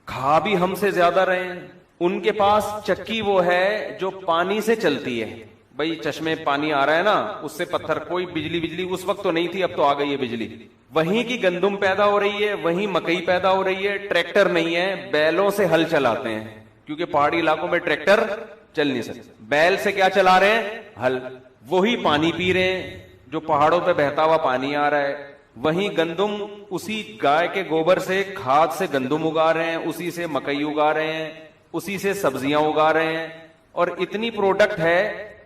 کھا بھی ہم سے زیادہ رہے ہیں. ان کے پاس چکی وہ ہے جو پانی سے چلتی ہے. بھائی چشمے پانی آ رہا ہے نا, اس سے پتھر, کوئی بجلی اس وقت تو نہیں تھی, اب تو آ گئی ہے بجلی. وہیں کی گندم پیدا ہو رہی ہے, وہیں مکئی پیدا ہو رہی ہے. ٹریکٹر نہیں ہے, بیلوں سے ہل چلاتے ہیں, کیونکہ پہاڑی علاقوں میں ٹریکٹر چل نہیں سکتے. بیل سے کیا چلا رہے ہیں؟ ہل. وہی پانی پی رہے ہیں جو پہاڑوں پہ بہتا ہوا پانی آ رہا ہے. وہیں گندم, اسی گائے کے گوبر سے, کھاد سے گندم اگا رہے ہیں, اسی سے مکئی اگا رہے ہیں, اسی سے سبزیاں اگا رہے ہیں. اور اتنی پروڈکٹ ہے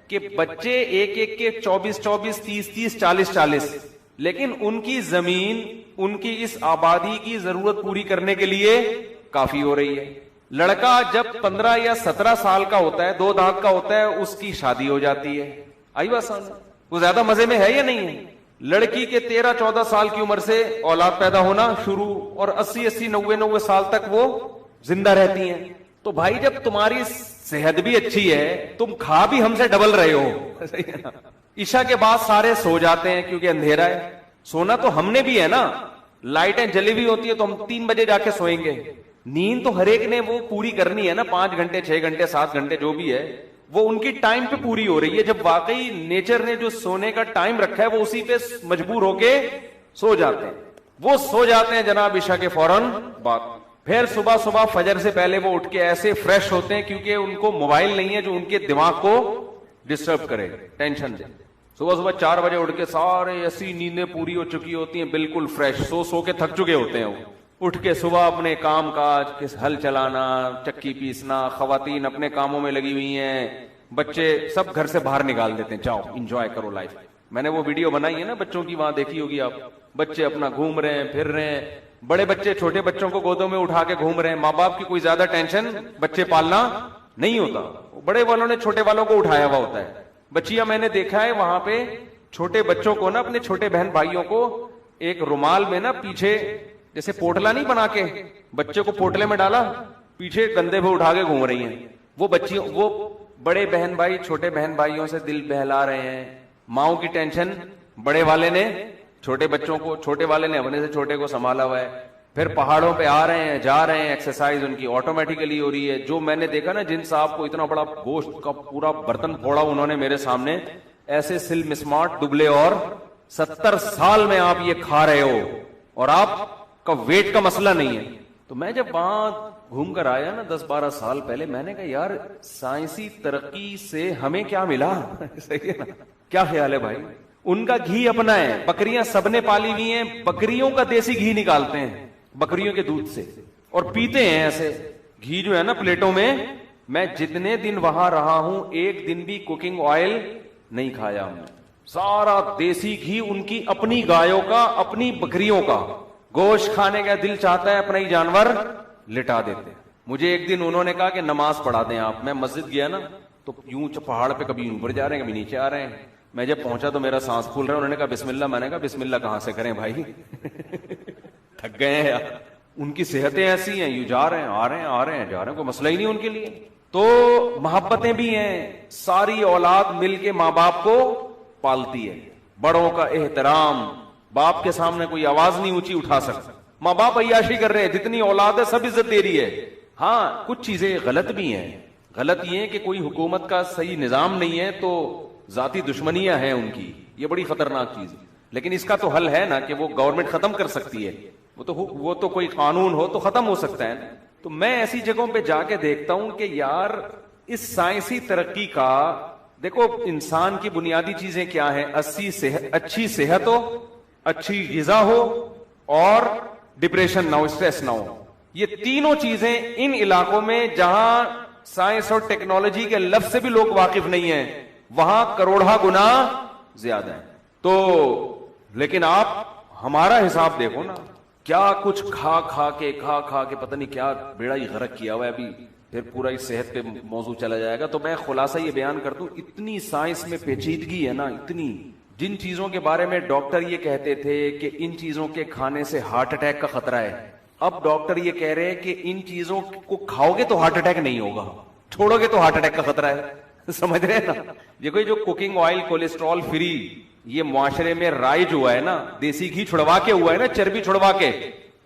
کہ بچے ایک ایک کے 24 30 40 لیکن ان کی زمین, ان کی اس آبادی کی ضرورت پوری کرنے کے لیے کافی ہو رہی ہے. لڑکا جب 15 یا 17 سال کا ہوتا ہے, 2 دانت کا ہوتا ہے, اس کی شادی ہو جاتی ہے. آئی بات سمجھ؟ وہ زیادہ مزے میں ہے یا نہیں ہے؟ لڑکی کے 13-14 سال کی عمر سے اولاد پیدا ہونا شروع, اور 80-90 سال تک وہ زندہ رہتی ہیں. تو بھائی جب تمہاری صحت بھی اچھی ہے, تم کھا بھی ہم سے ڈبل رہے ہو. عشاء کے بعد سارے سو جاتے ہیں کیونکہ اندھیرا ہے. سونا تو ہم نے بھی ہے نا, لائٹیں جلی ہوئی ہوتی ہے تو ہم 3 بجے جا کے سوئیں گے. نیند تو ہر ایک نے وہ پوری کرنی ہے نا, 5 گھنٹے 6 گھنٹے 7 گھنٹے جو بھی ہے, وہ ان کی ٹائم پہ پوری ہو رہی ہے. جب واقعی نیچر نے جو سونے کا ٹائم رکھا ہے وہ اسی پہ مجبور ہو کے سو جاتے ہیں. وہ سو جاتے ہیں جناب عشاء کے فوراً بعد. پھر صبح فجر سے پہلے وہ اٹھ کے ایسے فریش ہوتے ہیں کیونکہ ان کو موبائل نہیں ہے جو ان کے دماغ کو ڈسٹرب کرے, ٹینشن دے. صبح 4 بجے اٹھ کے سارے ایسی نیندیں پوری ہو چکی ہوتی ہیں, بالکل فریش, سو کے تھک چکے ہوتے ہیں. وہ اٹھ کے صبح اپنے کام کاج, ہل چلانا, چکی پیسنا, خواتین اپنے کاموں میں لگی ہوئی ہیں, بچے سب گھر سے باہر نکال دیتے ہیں, جاؤ انجوائے کرو لائف. میں نے وہ ویڈیو بنائی ہے نا بچوں کی, وہاں دیکھی ہوگی آپ. بچے اپنا گھوم رہے ہیں, پھر رہے ہیں. بڑے بچے چھوٹے بچوں کو گودوں میں اٹھا کے گھوم رہے ہیں. ماں باپ کی کوئی زیادہ ٹینشن بچے پالنا نہیں ہوتا, بڑے والوں نے چھوٹے والوں کو اٹھایا ہوا ہوتا ہے. بچیاں میں نے دیکھا ہے وہاں پہ چھوٹے بچوں کو نا, اپنے چھوٹے بہن بھائیوں کو ایک رومال میں نا پیچھے جیسے پوٹلا نہیں بنا کے بچے کو پوٹلے میں ڈالا, پیچھے کندھے پہ اٹھا کے گھوم رہی ہیں. وہ بچیوں, وہ بڑے بہن بھائی چھوٹے بہن بھائیوں سے دل بہلا رہے ہیں. ماؤں کی ٹینشن بڑے والے نے چھوٹے بچوں کو, چھوٹے والے نے اپنے سے چھوٹے کو سنبھالا ہوا ہے. پھر پہاڑوں پہ آ رہے ہیں, جا رہے ہیں, ایکسرسائز ان کی آٹومیٹیکلی ہو رہی ہے. جو میں نے دیکھا نا, جن صاحب کو اتنا بڑا گوشت کا پورا برتن پھوڑا انہوں نے میرے سامنے, ایسے سلم اسمارٹ دبلے, اور 70 سال میں آپ یہ کھا رہے ہو اور آپ کا ویٹ کا مسئلہ نہیں ہے. تو میں جب وہاں گھوم کر آیا نا 10-12 سال پہلے, میں نے کہا یار سائنسی ترقی سے ہمیں کیا ملا. صحیح ہے نا؟ کیا خیال ہے بھائی؟ ان کا گھی اپنا ہے, بکریاں سب نے پالی ہوئی ہیں, بکریوں کا دیسی گھی نکالتے ہیں بکریوں کے دودھ سے اور پیتے ہیں ایسے گھی جو ہے نا پلیٹوں میں. میں جتنے دن وہاں رہا ہوں ایک دن بھی کوکنگ آئل نہیں کھایا ہم نے, سارا دیسی گھی. ان کی اپنی گایوں کا, اپنی بکریوں کا. گوشت کھانے کا دل چاہتا ہے اپنا ہی جانور لٹا دیتے. مجھے ایک دن انہوں نے کہا کہ نماز پڑھا دیں آپ. میں مسجد گیا نا تو یوں پہاڑ پہ کبھی اوپر جا رہے ہیں کبھی نیچے آ رہے ہیں. میں جب پہنچا تو میرا سانس پھول رہا ہے. انہوں نے کہا بسم اللہ. میں نے کہا بسم اللہ کہاں سے کریں بھائی, تھک گئے ہیں یار. ان کی صحتیں ایسی ہیں, یوں جا رہے ہیں آ رہے ہیں آ رہے ہیں جا رہے ہیں, کوئی مسئلہ ہی نہیں ان کے لیے. تو محبتیں بھی ہیں, ساری اولاد مل کے ماں باپ کو پالتی ہے. بڑوں کا احترام, باپ کے سامنے کوئی آواز نہیں اونچی اٹھا سکتا. ماں باپ عیاشی کر رہے ہیں, جتنی اولاد ہے سب عزت دے رہی ہے. ہاں کچھ چیزیں غلط بھی ہیں. غلط یہ ہے کہ کوئی حکومت کا صحیح نظام نہیں ہے تو ذاتی دشمنیاں ہیں ان کی, یہ بڑی خطرناک چیز ہے. لیکن اس کا تو حل ہے نا کہ وہ گورنمنٹ ختم کر سکتی ہے, وہ تو کوئی قانون ہو تو ختم ہو سکتا ہے. تو میں ایسی جگہوں پہ جا کے دیکھتا ہوں کہ یار اس سائنسی ترقی کا دیکھو, انسان کی بنیادی چیزیں کیا ہیں؟ اچھی صحت ہو, اچھی غذا ہو, اور ڈپریشن نہ ہو, اسٹریس نہ ہو. یہ تینوں چیزیں ان علاقوں میں جہاں سائنس اور ٹیکنالوجی کے لفظ سے بھی لوگ واقف نہیں ہیں, وہاں کروڑا گنا زیادہ ہیں. تو لیکن آپ ہمارا حساب دیکھو نا, کیا کچھ کھا کے پتہ نہیں کیا بیڑا ہی غرق کیا ہوا ہے. ابھی پھر پورا اس صحت پہ موضوع چلا جائے گا. تو میں خلاصہ یہ بیان کر دوں, اتنی سائنس میں پیچیدگی ہے نا, اتنی. جن چیزوں کے بارے میں ڈاکٹر یہ کہتے تھے کہ ان چیزوں کے کھانے سے ہارٹ اٹیک کا خطرہ ہے, اب ڈاکٹر یہ کہہ رہے ہیں کہ ان چیزوں کو کھاؤ گے تو ہارٹ اٹیک نہیں ہوگا, چھوڑو گے تو ہارٹ اٹیک کا خطرہ ہے. سمجھ رہے ہیں نا؟ دیکھو جو کوکنگ آئل کولیسٹرول فری یہ معاشرے میں رائج ہوا ہے نا, دیسی گھی چھڑوا کے ہوا ہے نا, چربی چھڑوا کے,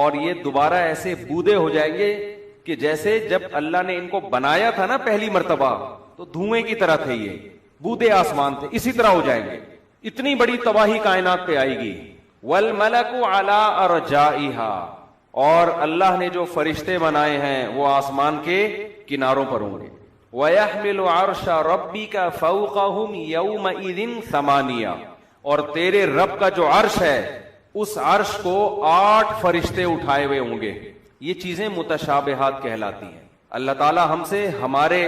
اور یہ دوبارہ ایسے بودے ہو جائیں گے کہ جیسے جب اللہ نے ان کو بنایا تھا نا پہلی مرتبہ تو دھوئیں کی طرح تھے، یہ بودے آسمان تھے، اسی طرح ہو جائیں گے. اتنی بڑی تباہی کائنات پہ آئے گی. والملک علی ارجائها، اور اللہ نے جو فرشتے بنائے ہیں وہ آسمان کے کناروں پر ہوں گے. وَيَحْمِلُ عَرْشَ رَبِّكَ فَوْقَهُمْ يَوْمَئِذٍ ثَمَانِيَةٌ، اور تیرے رب کا جو عرش ہے اس عرش کو 8 فرشتے اٹھائے ہوئے ہوں گے. یہ چیزیں متشابہات کہلاتی ہیں. اللہ تعالی ہم سے ہمارے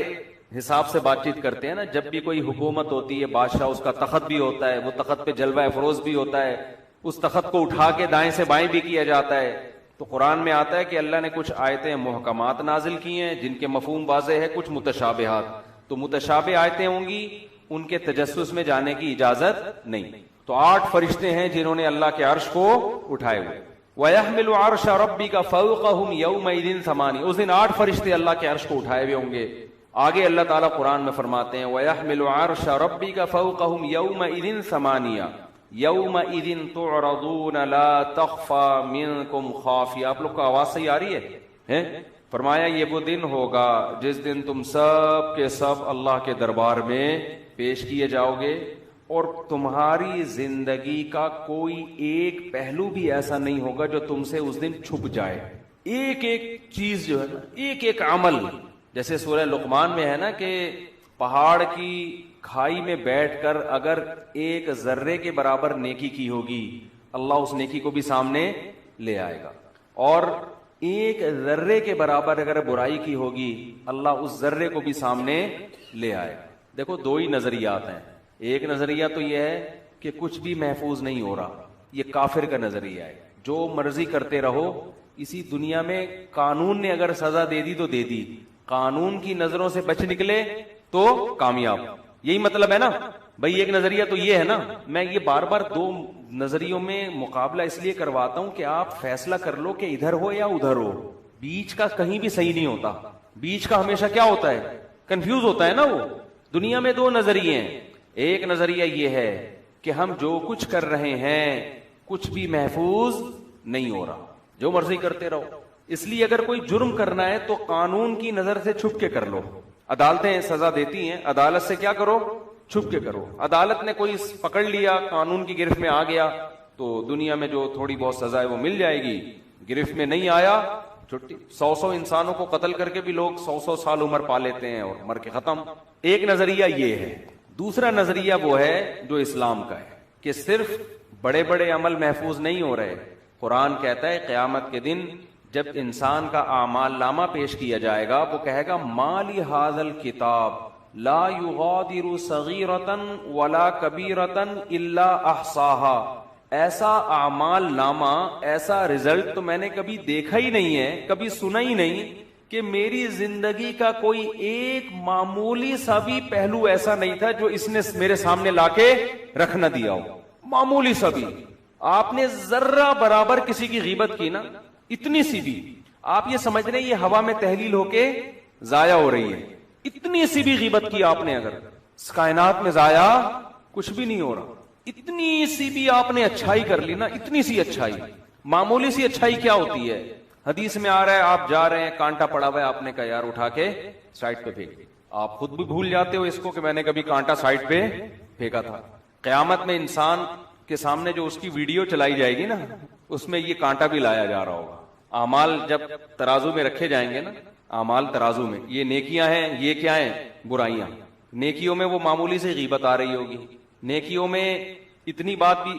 حساب سے بات چیت کرتے ہیں نا. جب بھی کوئی حکومت ہوتی ہے، بادشاہ، اس کا تخت بھی ہوتا ہے، وہ تخت پہ جلوہ افروز بھی ہوتا ہے، اس تخت کو اٹھا کے دائیں سے بائیں بھی کیا جاتا ہے. تو قرآن میں آتا ہے کہ اللہ نے کچھ آیتیں محکمات نازل کی ہیں جن کے مفہوم واضح ہے، کچھ متشابہات. تو متشابہ آیتیں ہوں گی، ان کے تجسس میں جانے کی اجازت نہیں. تو 8 فرشتے ہیں جنہوں نے اللہ کے عرش کو اٹھائے ہوئے. وَيَحْمِلُ عَرْشَ رَبِّكَ فَوْقَهُمْ يَوْمَئِذٍ ثَمَانِيَةٌ، اس دن 8 فرشتے اللہ کے عرش کو اٹھائے ہوئے ہوں گے. آگے اللہ تعالیٰ قرآن میں فرماتے ہیں وَيَحْمِلُ عَرْشَ رَبِّكَ فَوْقَهُمْ يَوْمَئِذٍ ثَمَانِيَةٌ يَوْمَئِذٍ تُعْرَضُونَ لَا تَخْفَى مِنكُمْ خَافِيَةٌ. آپ لوگ کو آواز صحیح آ رہی ہے؟ فرمایا یہ وہ دن ہوگا جس دن تم سب کے سب اللہ کے دربار میں پیش کیے جاؤ گے، اور تمہاری زندگی کا کوئی ایک پہلو بھی ایسا نہیں ہوگا جو تم سے اس دن چھپ جائے. ایک ایک چیز جو ہے نا، ایک ایک عمل، جیسے سورہ لقمان میں ہے نا کہ پہاڑ کی کھائی میں بیٹھ کر اگر ایک ذرے کے برابر نیکی کی ہوگی اللہ اس نیکی کو بھی سامنے لے آئے گا، اور ایک ذرے کے برابر اگر برائی کی ہوگی اللہ اس ذرے کو بھی سامنے لے آئے گا. دیکھو 2 ہی نظریات ہیں. ایک نظریہ تو یہ ہے کہ کچھ بھی محفوظ نہیں ہو رہا، یہ کافر کا نظریہ ہے. جو مرضی کرتے رہو، اسی دنیا میں قانون نے اگر سزا دے دی تو دے دی، قانون کی نظروں سے بچ نکلے تو کامیاب. یہی مطلب ہے نا بھائی. ایک نظریہ تو یہ ہے نا. میں یہ بار بار 2 نظریوں میں مقابلہ اس لیے کرواتا ہوں کہ آپ فیصلہ کر لو کہ ادھر ہو یا ادھر ہو. بیچ کا کہیں بھی صحیح نہیں ہوتا. بیچ کا ہمیشہ کیا ہوتا ہے؟ کنفیوز ہوتا ہے نا. وہ دنیا میں 2 نظریے ہیں. ایک نظریہ یہ ہے کہ ہم جو کچھ کر رہے ہیں کچھ بھی محفوظ نہیں ہو رہا، جو مرضی کرتے رہو. اس لیے اگر کوئی جرم کرنا ہے تو قانون کی نظر سے چھپ کے کر لو. عدالتیں سزا دیتی ہیں، عدالت سے کیا کرو؟ چھپ کے کرو. عدالت نے کوئی پکڑ لیا، قانون کی گرفت میں آ گیا تو دنیا میں جو تھوڑی بہت سزا ہے وہ مل جائے گی. گرفت میں نہیں آیا، چھٹی. 100 انسانوں کو قتل کر کے بھی لوگ 100 سال عمر پا لیتے ہیں اور مر کے ختم. ایک نظریہ یہ ہے. دوسرا نظریہ وہ ہے جو اسلام کا ہے کہ صرف بڑے بڑے عمل محفوظ نہیں ہو رہے. قرآن کہتا ہے قیامت کے دن جب انسان کا اعمال نامہ پیش کیا جائے گا وہ کہے گا ما لی ھذا الکتاب لا یغادر صغیرۃ ولا کبیرۃ الا احصاها. ایسا اعمال نامہ، ایسا رزلٹ تو میں نے کبھی دیکھا ہی نہیں ہے، کبھی سنا ہی نہیں کہ میری زندگی کا کوئی ایک معمولی سا بھی پہلو ایسا نہیں تھا جو اس نے میرے سامنے لا کے رکھ نہ دیا ہو. معمولی سا بھی. آپ نے ذرہ برابر کسی کی غیبت کی نا، اتنی سی بھی، آپ یہ سمجھ رہے ہیں یہ ہوا میں تحلیل ہو کے ضائع ہو رہی ہے. اتنی سی بھی غیبت کی آپ نے، اگر اس کائنات میں ضائع کچھ بھی نہیں ہو رہا. اتنی سی بھی آپ نے اچھائی کر لی نا، اتنی سی اچھائی. معمولی سی اچھائی کیا ہوتی ہے؟ حدیث میں آ رہا ہے آپ جا رہے ہیں، کانٹا پڑا ہوا ہے، آپ نے کہا یار اٹھا کے سائڈ پہ پھینک. آپ خود بھی بھول جاتے ہو اس کو کہ میں نے کبھی کانٹا سائڈ پہ پھینکا تھا. قیامت میں انسان کے سامنے جو اس کی ویڈیو چلائی جائے گی نا اس میں یہ کانٹا بھی لایا جا رہا ہوگا. اعمال جب ترازو میں رکھے جائیں گے نا، اعمال ترازو میں، یہ نیکیاں ہیں، یہ کیا ہیں؟ برائیاں. نیکیوں میں وہ معمولی سے غیبت آ رہی ہوگی، نیکیوں میں اتنی بات بھی،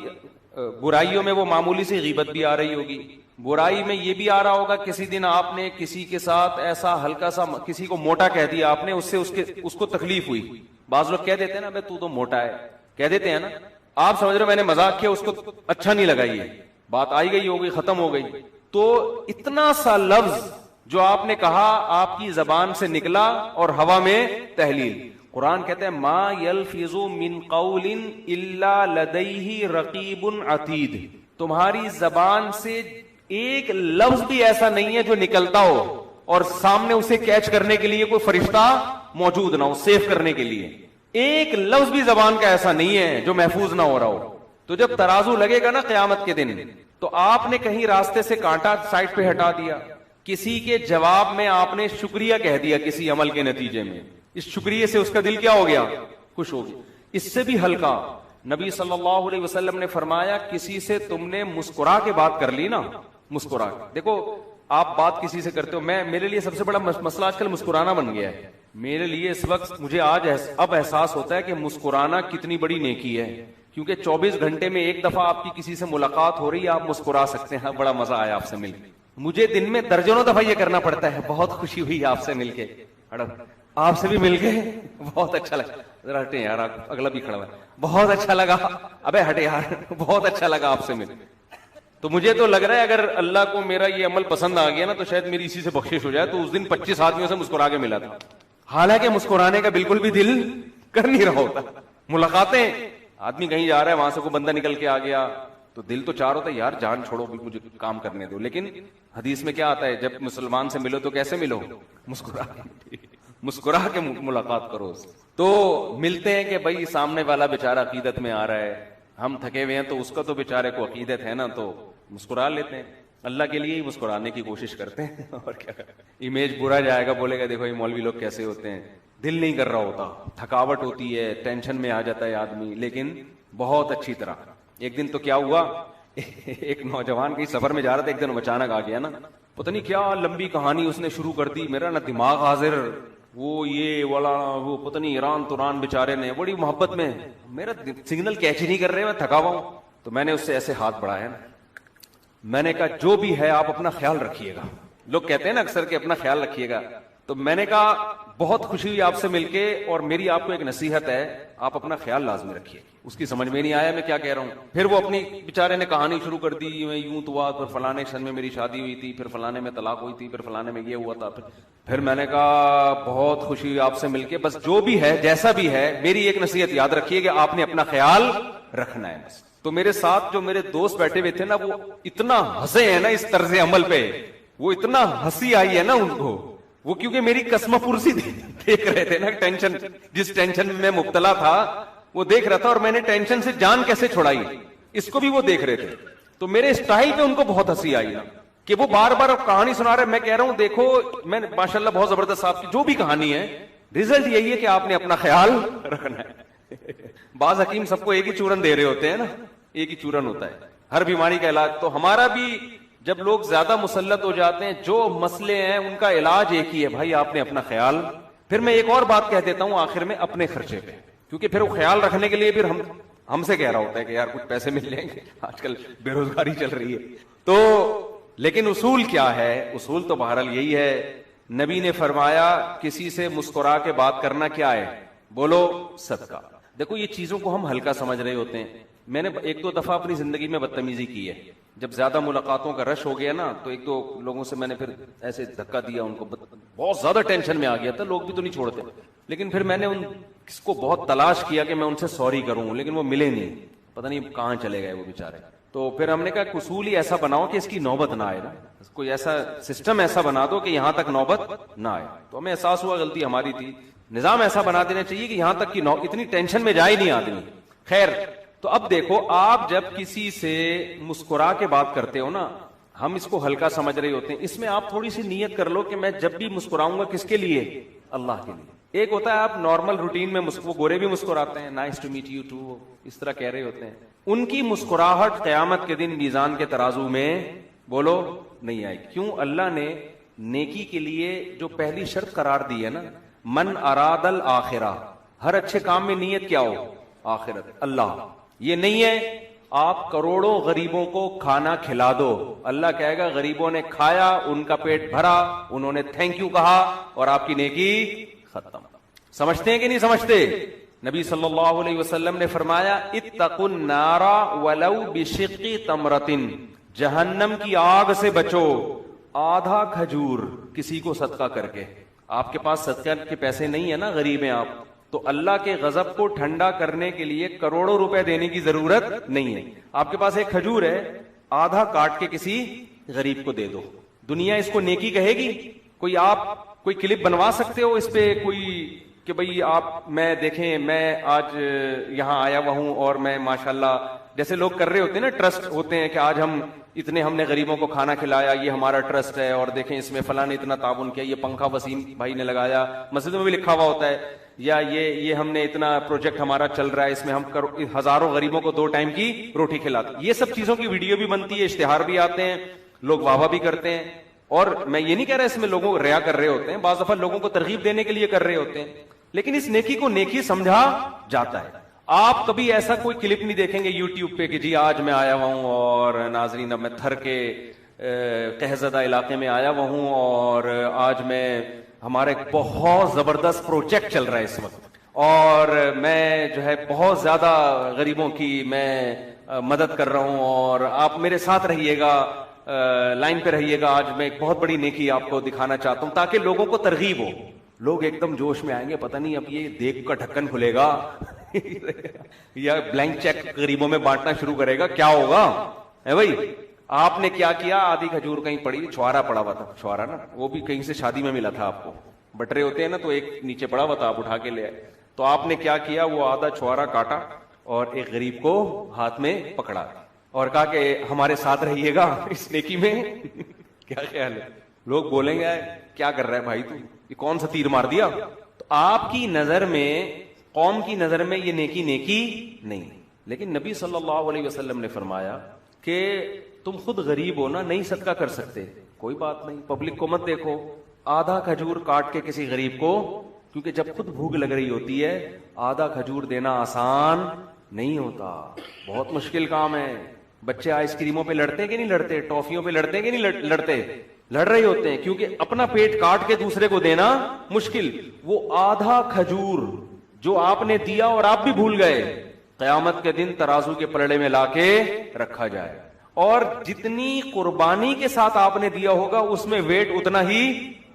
برائیوں میں وہ معمولی سے غیبت بھی آ رہی ہوگی. برائی میں یہ بھی آ رہا ہوگا کسی دن آپ نے کسی کے ساتھ ایسا ہلکا سا، کسی کو موٹا کہہ دیا آپ نے، اس سے اس کو تکلیف ہوئی. بعض لوگ کہہ دیتے ہیں نا بھائی تو موٹا ہے، کہہ دیتے ہیں نا. آپ سمجھ رہے ہو میں نے مذاق کیا، اس کو اچھا نہیں لگا، یہ بات آئی گئی ہو گئی، ختم ہو گئی. تو اتنا سا لفظ جو آپ نے کہا آپ کی زبان سے نکلا اور ہوا میں تحلیل. قرآن کہتے ہیں ما یلفظ من قول الا لدیہ رقیب عتید. تمہاری زبان سے ایک لفظ بھی ایسا نہیں ہے جو نکلتا ہو اور سامنے اسے کیچ کرنے کے لیے کوئی فرشتہ موجود نہ ہو، سیو کرنے کے لیے. ایک لفظ بھی زبان کا ایسا نہیں ہے جو محفوظ نہ ہو رہا ہو. تو جب ترازو لگے گا نا قیامت کے دن، تو آپ نے کہیں راستے سے کانٹا سائڈ پہ ہٹا دیا، کسی کے جواب میں آپ نے شکریہ کہہ دیا کسی عمل کے نتیجے میں، اس شکریہ سے اس کا دل کیا ہو گیا؟ خوش ہو گیا۔ اس سے بھی ہلکا نبی صلی اللہ علیہ وسلم نے فرمایا کسی سے تم نے مسکرا کے بات کر لی نا، مسکرا کے، دیکھو آپ بات کسی سے کرتے ہو، میرے لیے سب سے بڑا مسئلہ آج کل مسکرانا بن گیا ہے میرے لیے اس وقت، مجھے اب احساس ہوتا ہے کہ مسکرانا کتنی بڑی نیکی ہے، کیونکہ 24 گھنٹے میں ایک دفعہ آپ کی کسی سے ملاقات ہو رہی ہے، آپ مسکرا سکتے ہیں، بڑا مزہ آیا آپ سے مل کے۔ مجھے دن میں درجنوں دفعہ یہ کرنا پڑتا ہے، بہت خوشی ہوئی آپ سے مل کے، آپ سے بھی مل کے بہت اچھا لگا، ذرا ہٹے یار، اگلا بھی کھڑا ہوا، بہت اچھا لگا، ابے ہٹے یار، بہت اچھا لگا آپ سے مل۔ تو مجھے تو لگ رہا ہے اگر اللہ کو میرا یہ عمل پسند آ گیا نا تو شاید میری اسی سے بخشش ہو جائے۔ تو اس دن 25 آدمیوں سے مسکرا کے ملا تھا، حالانکہ مسکرانے کا بالکل بھی دل کر نہیں رہا ہوتا۔ ملاقاتیں، آدمی کہیں جا رہا ہے، وہاں سے کوئی بندہ نکل کے آ گیا تو دل تو چاہ ہوتا ہے یار جان چھوڑو بھی مجھے کام کرنے دو، لیکن حدیث میں کیا آتا ہے، جب مسلمان سے ملو تو کیسے ملو؟ مسکرا کے ملاقات کرو۔ تو ملتے ہیں کہ بھائی سامنے والا بیچارہ عقیدت میں آ رہا ہے، ہم تھکے ہوئے ہیں تو اس کا تو بیچارے کو عقیدت ہے نا، تو مسکرا لیتے ہیں، اللہ کے لیے ہی مسکرانے کی کوشش کرتے ہیں۔ اور کیا، امیج برا جائے گا، بولے گا دیکھو یہ مولوی لوگ کیسے ہوتے ہیں، دل نہیں کر رہا ہوتا، تھکاوٹ ہوتی ہے، ٹینشن میں آ جاتا ہے آدمی، لیکن بہت اچھی طرح۔ ایک دن تو کیا ہوا، ایک نوجوان کہیں سفر میں جا رہا تھا، ایک دن اچانک آ گیا نا، پتہ نہیں کیا لمبی کہانی اس نے شروع کر دی، میرا نا دماغ حاضر، وہ یہ والا وہ پتہ نہیں ایران توران بیچارے نے بڑی محبت میں، میرا سگنل کیچ ہی نہیں کر رہے، میں تھکا ہوا ہوں۔ تو میں نے اس سے ایسے ہاتھ بڑھایا نا، میں نے کہا جو بھی ہے آپ اپنا خیال رکھیے گا، لوگ کہتے ہیں نا اکثر کہ اپنا خیال رکھیے گا، تو میں نے کہا بہت خوشی ہوئی آپ سے مل کے، اور میری آپ کو ایک نصیحت ہے، آپ اپنا خیال لازمی رکھیے۔ اس کی سمجھ میں نہیں آیا میں کیا کہہ رہا ہوں، پھر وہ اپنی بیچارے نے کہانی شروع کر دی، میں یوں تو ہوا، پھر فلانے سن میں میری شادی ہوئی تھی، پھر فلانے میں طلاق ہوئی تھی، پھر فلانے میں یہ ہوا تھا، پھر میں نے کہا بہت خوشی ہوئی آپ سے مل کے، بس جو بھی ہے جیسا بھی ہے میری ایک نصیحت یاد رکھیے کہ آپ نے اپنا خیال رکھنا ہے بس۔ تو میرے ساتھ جو میرے دوست بیٹھے ہوئے تھے نا، وہ اتنا ہنسے ہیں نا اس طرز عمل پہ، وہ اتنا ہنسی آئی ہے نا ان کو، وہ کیونکہ میری قسم پرسی دیکھ رہے تھے نا، ٹینشن، جس ٹینشن میں مبتلا تھا وہ دیکھ رہا تھا، اور میں نے ٹینشن سے جان کیسے چھڑائی اس کو بھی وہ دیکھ رہے تھے۔ تو میرے اسٹائل پہ ان کو بہت ہنسی آئی نا، کہ وہ بار بار کہانی سنا رہے، میں کہہ رہا ہوں دیکھو میں ماشاءاللہ بہت زبردست، آپ کی جو بھی کہانی ہے رزلٹ یہی ہے کہ آپ نے اپنا خیال رکھنا ہے۔ بعض حکیم سب کو ایک ہی چورن دے رہے ہوتے ہیں نا، ایک ہی چورن ہوتا ہے ہر بیماری کا علاج، تو ہمارا بھی جب لوگ زیادہ مسلط ہو جاتے ہیں، جو مسئلے ہیں ان کا علاج ایک ہی ہے، بھائی آپ نے اپنا خیال۔ پھر میں ایک اور بات کہہ دیتا ہوں آخر میں، اپنے خرچے پہ، کیونکہ پھر وہ خیال رکھنے کے لیے پھر ہم سے کہہ رہا ہوتا ہے کہ یار کچھ پیسے مل جائیں گے، آج کل بے روزگاری چل رہی ہے تو، لیکن اصول کیا ہے؟ اصول تو بہرحال یہی ہے، نبی نے فرمایا کسی سے مسکرا کے بات کرنا کیا ہے؟ بولو صدقہ۔ دیکھو یہ چیزوں کو ہم ہلکا سمجھ رہے ہوتے ہیں، میں نے ایک دو دفعہ اپنی زندگی میں بدتمیزی کی ہے، جب زیادہ ملاقاتوں کا رش ہو گیا نا، تو ایک دو لوگوں سے میں نے پھر ایسے دھکا دیا، ان کو بہت زیادہ ٹینشن میں آ گیا تھا، لوگ بھی تو نہیں چھوڑتے، لیکن پھر میں نے ان کس کو بہت تلاش کیا کہ میں ان سے سوری کروں، لیکن وہ ملے نہیں، پتہ نہیں کہاں چلے گئے وہ بیچارے۔ تو پھر ہم نے کہا اصول ہی ایسا بناؤ کہ اس کی نوبت نہ آئے نا، کوئی ایسا سسٹم ایسا بنا دو کہ یہاں تک نوبت نہ آئے۔ تو ہمیں احساس ہوا غلطی ہماری تھی، نظام ایسا بنا دینا چاہیے کہ یہاں تک کہ اتنی ٹینشن میں جائے نہیں آدمی۔ خیر، تو اب دیکھو آپ جب کسی سے مسکرا کے بات کرتے ہو نا، ہم اس کو ہلکا سمجھ رہے ہوتے ہیں، اس میں آپ تھوڑی سی نیت کر لو کہ میں جب بھی مسکراؤں گا کس کے لیے؟ اللہ کے لیے۔ ایک ہوتا ہے آپ نارمل روٹین میں وہ گورے بھی مسکراتے ہیں، nice to meet you too, اس طرح کہہ رہے ہوتے ہیں، ان کی مسکراہٹ قیامت کے دن میزان کے ترازو میں بولو نہیں آئے۔ کیوں؟ اللہ نے نیکی کے لیے جو پہلی شرط قرار دی ہے نا، من اراد الآخرہ، ہر اچھے کام میں نیت کیا ہو؟ آخرت، اللہ۔ یہ نہیں ہے آپ کروڑوں غریبوں کو کھانا کھلا دو، اللہ کہے گا غریبوں نے کھایا، ان کا پیٹ بھرا، انہوں نے تھینک یو کہا، اور آپ کی نیکی ختم۔ سمجھتے ہیں کہ نہیں سمجھتے؟ نبی صلی اللہ علیہ وسلم نے فرمایا اتقوا النار ولو بشق تمرۃ، جہنم کی آگ سے بچو آدھا کھجور کسی کو صدقہ کر کے۔ آپ کے پاس صدقہ کے پیسے نہیں ہے نا، غریب ہیں آپ، تو اللہ کے غضب کو ٹھنڈا کرنے کے لیے کروڑوں روپے دینے کی ضرورت نہیں ہے، آپ کے پاس ایک کھجور ہے، آدھا کاٹ کے کسی غریب کو دے دو، دنیا اس کو نیکی کہے گی؟ کوئی آپ کوئی کلپ بنوا سکتے ہو اس پہ کوئی کہ بھئی آپ، میں دیکھیں میں آج یہاں آیا ہوا ہوں اور میں ماشاءاللہ جیسے لوگ کر رہے ہوتے ہیں نا، ٹرسٹ ہوتے ہیں کہ آج ہم نے غریبوں کو کھانا کھلایا، یہ ہمارا ٹرسٹ ہے، اور دیکھیں اس میں فلاں نے اتنا تعاون کیا، یہ پنکھا وسیم بھائی نے لگایا، مسجد میں بھی لکھا ہوا ہوتا ہے، یا یہ ہم نے اتنا پروجیکٹ ہمارا چل رہا ہے، اس میں ہم ہزاروں غریبوں کو 2 ٹائم کی روٹی کھلاتے. یہ سب چیزوں کی ویڈیو بھی بنتی ہے، اشتہار بھی آتے ہیں، لوگ واہ واہ بھی کرتے ہیں. اور میں یہ نہیں کہہ رہا اس میں لوگوں کو ریا کر رہے ہوتے ہیں، بعض دفعہ لوگوں کو ترغیب دینے کے لیے کر رہے ہوتے ہیں، لیکن اس نیکی کو نیکی سمجھا جاتا ہے. آپ کبھی ایسا کوئی کلپ نہیں دیکھیں گے یوٹیوب پہ کہ جی آج میں آیا ہوا ہوں اور ناظرین اب میں تھر کے قحطزدہ علاقے میں آیا ہوا ہوں، اور آج میں ہمارا ایک بہت زبردست پروجیکٹ چل رہا ہے اس وقت، اور میں جو ہے بہت زیادہ غریبوں کی میں مدد کر رہا ہوں، اور آپ میرے ساتھ رہیے گا، لائن پہ رہیے گا، آج میں ایک بہت بڑی نیکی آپ کو دکھانا چاہتا ہوں تاکہ لوگوں کو ترغیب ہو. لوگ ایک دم جوش میں آئیں گے، پتہ نہیں اب یہ دیگ کا ڈھکن کھلے گا یا بلینک چیک غریبوں میں بانٹنا شروع کرے گا، کیا ہوگا. ہے بھائی آپ نے کیا کیا، آدھی کھجور کہیں پڑی، چھوارا پڑا ہوا تھا، چھوارا نا وہ بھی کہیں سے شادی میں ملا تھا آپ کو، بٹرے ہوتے ہیں نا تو ایک نیچے پڑا ہوا تھا، آپ اٹھا کے لے آئے. تو آپ نے کیا کیا، وہ آدھا چھوارا کاٹا اور ایک غریب کو ہاتھ میں پکڑا اور کہا کہ ہمارے ساتھ رہیے گا اس نیکی میں. کیا خیال ہے، لوگ بولیں گے کیا کر رہا ہے بھائی تو، یہ کون سا تیر مار دیا. تو آپ کی نظر میں، قوم کی نظر میں یہ نیکی نہیں، لیکن نبی صلی اللہ علیہ وسلم نے فرمایا کہ تم خود غریب ہو نا، نہیں صدقہ کر سکتے، کوئی بات نہیں، پبلک کو مت دیکھو، آدھا کھجور کاٹ کے کسی غریب کو، کیونکہ جب خود بھوک لگ رہی ہوتی ہے آدھا کھجور دینا آسان نہیں ہوتا، بہت مشکل کام ہے. بچے آئس کریموں پہ لڑتے کہ نہیں لڑتے، ٹافیوں پہ لڑتے کہ نہیں لڑتے، لڑ رہے ہوتے ہیں کیونکہ اپنا پیٹ کاٹ کے دوسرے کو دینا مشکل. وہ آدھا کھجور جو آپ نے دیا اور آپ بھی بھول گئے، قیامت کے دن ترازو کے پلڑے میں لا کے رکھا جائے، اور جتنی قربانی کے ساتھ آپ نے دیا ہوگا اس میں ویٹ اتنا ہی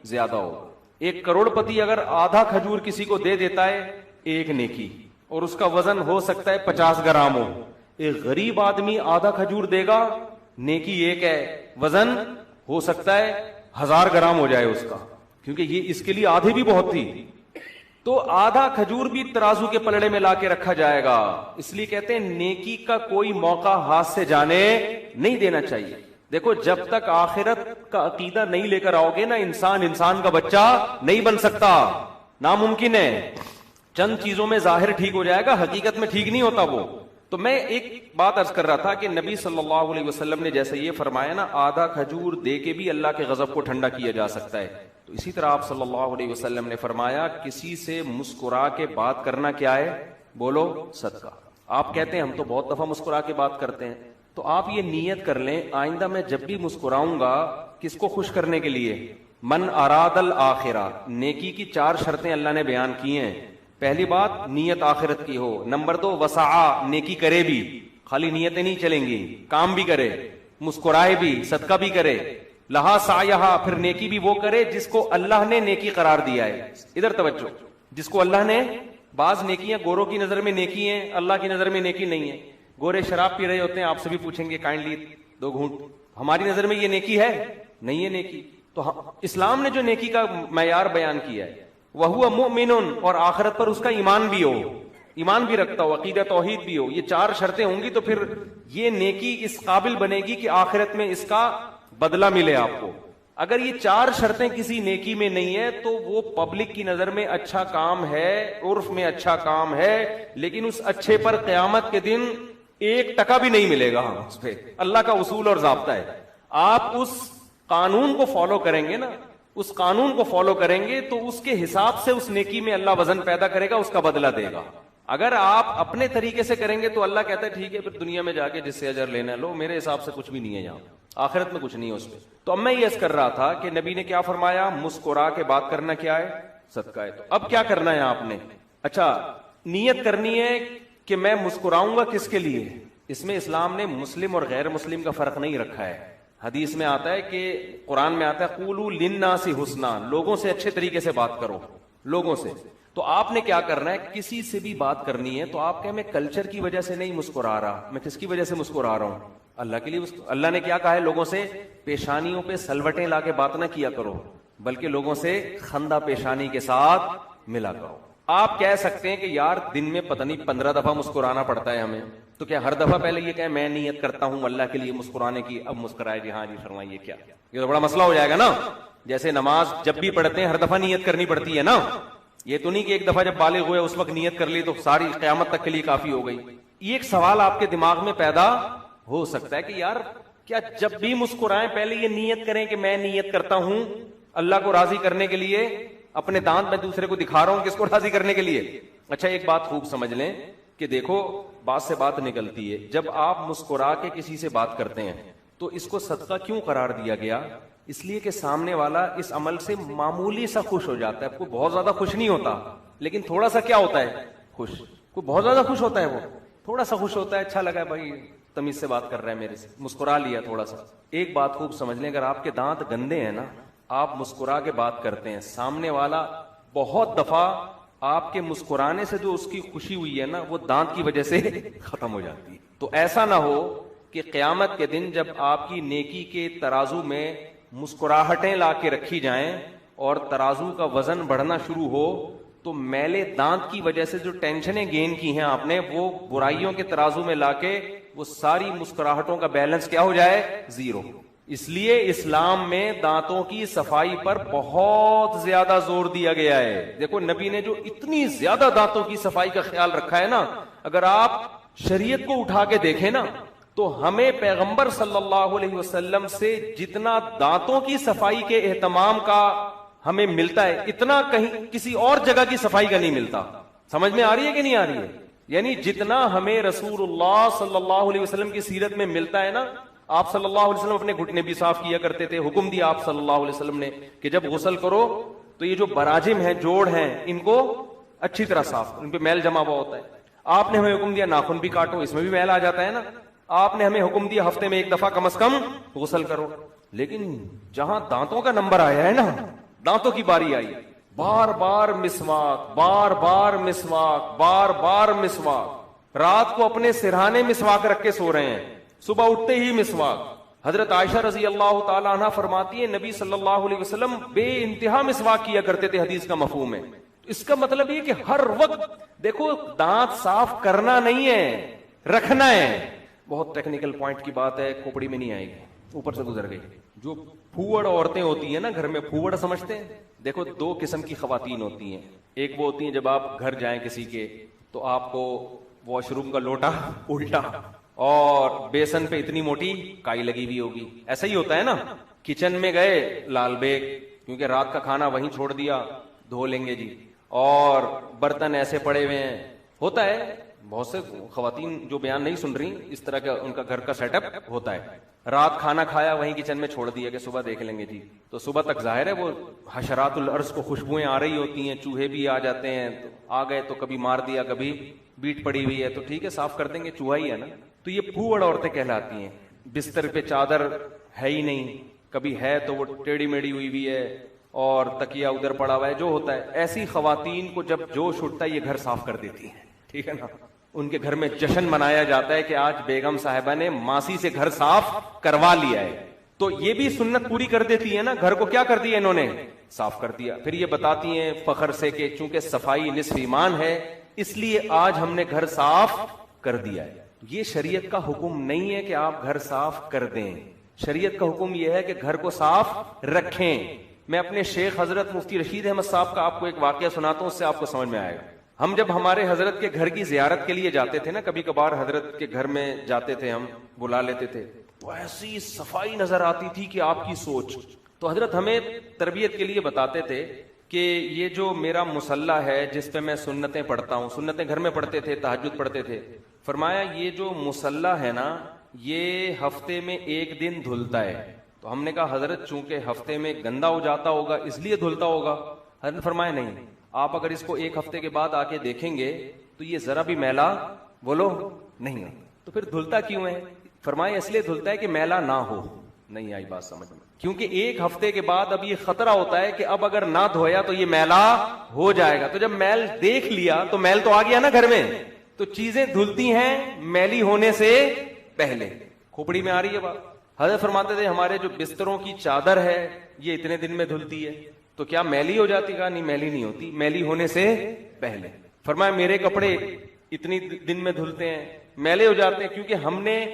زیادہ ہوگا. 1 کروڑ پتی اگر آدھا کھجور کسی کو دے دیتا ہے ایک نیکی، اور اس کا وزن ہو سکتا ہے 50 گرام ہو، ایک غریب آدمی آدھا کھجور دے گا، نیکی ایک ہے، وزن ہو سکتا ہے 1000 گرام ہو جائے اس کا، کیونکہ یہ اس کے لیے آدھی بھی بہت تھی. تو آدھا کھجور بھی ترازو کے پلڑے میں لا کے رکھا جائے گا. اس لیے کہتے ہیں نیکی کا کوئی موقع ہاتھ سے جانے نہیں دینا چاہیے. دیکھو جب تک آخرت کا عقیدہ نہیں لے کر آؤ گے نا، انسان کا بچہ نہیں بن سکتا، ناممکن ہے. چند چیزوں میں ظاہر ٹھیک ہو جائے گا، حقیقت میں ٹھیک نہیں ہوتا وہ. تو میں ایک بات عرض کر رہا تھا کہ نبی صلی اللہ علیہ وسلم نے جیسے یہ فرمایا نا، آدھا کھجور دے کے بھی اللہ کے غضب کو ٹھنڈا کیا جا سکتا ہے، تو اسی طرح آپ صلی اللہ علیہ وسلم نے فرمایا کسی سے مسکرا کے بات کرنا کیا ہے، بولو صدقہ. آپ کہتے ہیں ہم تو بہت دفعہ مسکرا کے بات کرتے ہیں، تو آپ یہ نیت کر لیں آئندہ میں جب بھی مسکراؤں گا کس کو خوش کرنے کے لیے، من اراد الآخرہ. نیکی کی 4 شرطیں اللہ نے بیان کی ہیں. پہلی بات نیت آخرت کی ہو. نمبر 2 وسعا، نیکی کرے بھی، خالی نیتیں نہیں چلیں گی، کام بھی کرے، مسکرائے بھی، صدقہ بھی کرے. لہا سعیہا، پھر نیکی بھی وہ کرے جس کو اللہ نے نیکی قرار دیا ہے. ادھر توجہ، جس کو اللہ نے، بعض نیکیاں گوروں کی نظر میں نیکی ہیں، اللہ کی نظر میں نیکی نہیں ہے. گورے شراب پی رہے ہوتے ہیں، آپ سے بھی پوچھیں گے کائنڈلی 2 گھونٹ، ہماری نظر میں یہ نیکی ہے نہیں ہے نیکی. تو اسلام نے جو نیکی کا معیار بیان کیا ہے وَهُوَ مُؤْمِنٌ، اور آخرت پر اس کا ایمان بھی ہو، ایمان بھی رکھتا ہو، عقیدہ توحید بھی ہو. یہ 4 شرطیں ہوں گی تو پھر یہ نیکی اس قابل بنے گی کہ آخرت میں اس کا بدلہ ملے آپ کو. اگر یہ 4 شرطیں کسی نیکی میں نہیں ہے تو وہ پبلک کی نظر میں اچھا کام ہے، عرف میں اچھا کام ہے، لیکن اس اچھے پر قیامت کے دن 1% بھی نہیں ملے گا. اس پہ اللہ کا اصول اور ضابطہ ہے. آپ اس قانون کو فالو کریں گے نا، اس قانون کو فالو کریں گے تو اس کے حساب سے اس نیکی میں اللہ وزن پیدا کرے گا، اس کا بدلہ دے گا. اگر آپ اپنے طریقے سے کریں گے تو اللہ کہتا ہے ٹھیک ہے پھر دنیا میں جا کے جس سے اجر لینا لو، میرے حساب سے کچھ بھی نہیں ہے یہاں، آخرت میں کچھ نہیں ہے اس پہ. تو اب میں یہ عرض کر رہا تھا کہ نبی نے کیا فرمایا، مسکرا کے بات کرنا کیا ہے، صدقہ ہے. تو اب کیا کرنا ہے آپ نے، اچھا نیت کرنی ہے کہ میں مسکراؤں گا کس کے لیے. اس میں اسلام نے مسلم اور غیر مسلم کا فرق نہیں رکھا ہے. حدیث میں آتا ہے کہ قرآن میں آتا ہے قولوا للناس حسنا، لوگوں سے اچھے طریقے سے بات کرو، لوگوں سے. تو آپ نے کیا کرنا ہے، کسی سے بھی بات کرنی ہے تو آپ کہ میں کلچر کی وجہ سے نہیں مسکرا رہا، میں کس کی وجہ سے مسکرا رہا ہوں، اللہ کے لیے. اللہ نے کیا کہا ہے، لوگوں سے پیشانیوں پہ سلوٹیں لا کے بات نہ کیا کرو، بلکہ لوگوں سے خندہ پیشانی کے ساتھ ملا کرو. آپ کہہ سکتے ہیں کہ یار دن میں پتہ نہیں 15 دفعہ مسکرانا پڑتا ہے ہمیں، تو کیا ہر دفعہ پہلے یہ کہیں میں نیت کرتا ہوں اللہ کے لیے مسکرانے کی، اب مسکرائے جی ہاں جی فرمائیے کیا؟ یہ تو بڑا مسئلہ ہو جائے گا نا. جیسے نماز جب بھی پڑھتے ہیں ہر دفعہ نیت کرنی پڑتی ہے نا. یہ تو نہیں کہ ایک دفعہ جب بالغ ہوئے اس وقت نیت کر لی تو ساری قیامت تک کے لیے کافی ہو گئی. یہ ایک سوال آپ کے دماغ میں پیدا ہو سکتا ہے کہ یار کیا جب بھی مسکرائیں پہلے یہ نیت کریں کہ میں نیت کرتا ہوں اللہ کو راضی کرنے کے لیے، اپنے دانت میں دوسرے کو دکھا رہا ہوں کس کو راضی کرنے کے لیے؟ اچھا ایک بات خوب سمجھ لیں کہ دیکھو بات سے بات نکلتی ہے. جب آپ مسکرا کے کسی سے بات کرتے ہیں تو اس کو صدقہ کیوں قرار دیا گیا؟ اس لیے کہ سامنے والا اس عمل سے معمولی سا خوش ہو جاتا ہے. کوئی بہت زیادہ خوش نہیں ہوتا لیکن تھوڑا سا کیا ہوتا ہے؟ خوش. کوئی بہت زیادہ خوش ہوتا ہے، وہ تھوڑا سا خوش ہوتا ہے، اچھا لگا بھائی تمیز سے بات کر رہا ہے میرے سے، مسکرا لیا تھوڑا سا. ایک بات خوب سمجھ لیں، اگر آپ کے دانت گندے ہیں نا، آپ مسکرا کے بات کرتے ہیں، سامنے والا بہت دفعہ آپ کے مسکرانے سے جو اس کی خوشی ہوئی ہے نا وہ دانت کی وجہ سے ختم ہو جاتی ہے. تو ایسا نہ ہو کہ قیامت کے دن جب آپ کی نیکی کے ترازو میں مسکراہٹیں لا کے رکھی جائیں اور ترازو کا وزن بڑھنا شروع ہو تو میلے دانت کی وجہ سے جو ٹینشنیں گین کی ہیں آپ نے وہ برائیوں کے ترازو میں لا کے وہ ساری مسکراہٹوں کا بیلنس کیا ہو جائے؟ زیرو. اس لیے اسلام میں دانتوں کی صفائی پر بہت زیادہ زور دیا گیا ہے. دیکھو نبی نے جو اتنی زیادہ دانتوں کی صفائی کا خیال رکھا ہے نا، اگر آپ شریعت کو اٹھا کے دیکھیں نا تو ہمیں پیغمبر صلی اللہ علیہ وسلم سے جتنا دانتوں کی صفائی کے اہتمام کا ہمیں ملتا ہے اتنا کہیں کسی اور جگہ کی صفائی کا نہیں ملتا. سمجھ میں آ رہی ہے کہ نہیں آ رہی ہے؟ یعنی جتنا ہمیں رسول اللہ صلی اللہ علیہ وسلم کی سیرت میں ملتا ہے نا، آپ صلی اللہ علیہ وسلم اپنے گھٹنے بھی صاف کیا کرتے تھے. حکم دیا آپ صلی اللہ علیہ وسلم نے کہ جب غسل کرو تو یہ جو براجم ہیں، جوڑ ہیں، ان کو اچھی طرح صاف، ان پہ میل جمع ہوا ہوتا ہے. آپ نے ہمیں حکم دیا ناخن بھی کاٹو، اس میں بھی میل آ جاتا ہے نا. آپ نے ہمیں حکم دیا ہفتے میں ایک دفعہ کم از کم غسل کرو. لیکن جہاں دانتوں کا نمبر آیا ہے نا، دانتوں کی باری آئی، بار بار مسواک، بار بار مسواک، بار بار مسواک. رات کو اپنے سرہانے مسواک رکھ کے سو رہے ہیں، صبح اٹھتے ہی مسواک. حضرت عائشہ رضی اللہ تعالی عنہ فرماتی ہے نبی صلی اللہ علیہ وسلم بے انتہا مسواک کیا کرتے تھے. حدیث کا مفہوم ہے اس کا مطلب یہ کہ ہر وقت دیکھو دانت صاف کرنا نہیں ہے، رکھنا ہے. بہت ٹیکنیکل پوائنٹ کی بات ہے، کھوپڑی میں نہیں آئے گی، اوپر سے گزر گئی. جو پھوڑ عورتیں ہوتی ہیں نا گھر میں، پھوڑ سمجھتے ہیں؟ دیکھو دو قسم کی خواتین ہوتی ہیں. ایک وہ ہوتی ہیں جب آپ گھر جائیں کسی کے تو آپ کو واش روم کا لوٹا الٹا اور بیسن پہ اتنی موٹی کائی لگی ہوئی ہوگی، ایسا ہی ہوتا ہے نا. کچن میں گئے لال بیگ، کیونکہ رات کا کھانا وہیں چھوڑ دیا، دھو لیں گے جی، اور برتن ایسے پڑے ہوئے ہیں. ہوتا ہے بہت سے خواتین جو بیان نہیں سن رہی، اس طرح کا ان کا گھر کا سیٹ اپ ہوتا ہے. رات کھانا کھایا وہیں کچن میں چھوڑ دیا کہ صبح دیکھ لیں گے جی. تو صبح تک ظاہر ہے وہ حشرات الارض کو خوشبوئیں آ رہی ہوتی ہیں، چوہے بھی آ جاتے ہیں، تو آ گئے تو کبھی مار دیا، کبھی بیٹ پڑی ہوئی ہے تو ٹھیک ہے صاف کر دیں گے، چوہا ہی ہے نا. تو یہ پھوڑ عورتیں کہلاتی ہیں. بستر پہ چادر ہے ہی نہیں، کبھی ہے تو وہ ٹیڑھی میڑھی ہوئی بھی ہے اور تکیہ ادھر پڑا ہوا ہے، جو ہوتا ہے. ایسی خواتین کو جب جوش اٹھتا ہے یہ گھر صاف کر دیتی ہیں، ٹھیک ہے نا. ان کے گھر میں جشن منایا جاتا ہے کہ آج بیگم صاحبہ نے ماسی سے گھر صاف کروا لیا ہے. تو یہ بھی سنت پوری کر دیتی ہے نا، گھر کو کیا کر دیا انہوں نے؟ صاف کر دیا. پھر یہ بتاتی ہیں فخر سے کہ چونکہ صفائی نصف ایمان ہے اس لیے آج ہم نے گھر صاف کر دیا ہے. یہ شریعت کا حکم نہیں ہے کہ آپ گھر صاف کر دیں، شریعت کا حکم یہ ہے کہ گھر کو صاف رکھیں. میں اپنے شیخ حضرت مفتی رشید احمد صاحب کا آپ کو ایک واقعہ سناتا ہوں، اس سے آپ کو سمجھ میں آئے گا. ہم جب ہمارے حضرت کے گھر کی زیارت کے لیے جاتے تھے نا، کبھی کبھار حضرت کے گھر میں جاتے تھے، ہم بلا لیتے تھے، تو ایسی صفائی نظر آتی تھی کہ آپ کی سوچ. تو حضرت ہمیں تربیت کے لیے بتاتے تھے کہ یہ جو میرا مصلی ہے جس پہ میں سنتیں پڑھتا ہوں، سنتیں گھر میں پڑھتے تھے، تہجد پڑھتے تھے، فرمایا یہ جو مصلی ہے نا یہ ہفتے میں ایک دن دھلتا ہے. تو ہم نے کہا حضرت چونکہ ہفتے میں گندا ہو جاتا ہوگا اس لیے دھلتا ہوگا. حضرت فرمایا نہیں، آپ اگر اس کو ایک ہفتے کے بعد آ کے دیکھیں گے تو یہ ذرا بھی میلا بولو نہیں ہے. تو پھر دھلتا کیوں ہے؟ فرمایا اس لیے دھلتا ہے کہ میلا نہ ہو. نہیں آئی بات سمجھ میں؟ کیونکہ ایک ہفتے کے بعد اب یہ خطرہ ہوتا ہے کہ اب اگر نہ دھویا تو یہ میلا ہو جائے گا. تو جب میل دیکھ لیا تو میل تو آ گیا نا گھر میں. تو چیزیں دھلتی ہیں میلی ہونے سے پہلے. کھوپڑی میں آ رہی ہے بات؟ حضرت فرماتے تھے ہمارے جو بستروں کی چادر ہے یہ اتنے دن میں دھلتی ہے. تو کیا میلی ہو جاتی؟ کہا نہیں میلی نہیں ہوتی، میلی ہونے سے پہلے. فرمایا میرے کپڑے اتنی دن میں دھلتے ہیں, میلے ہو جاتے ہیں, کیونکہ ہم نے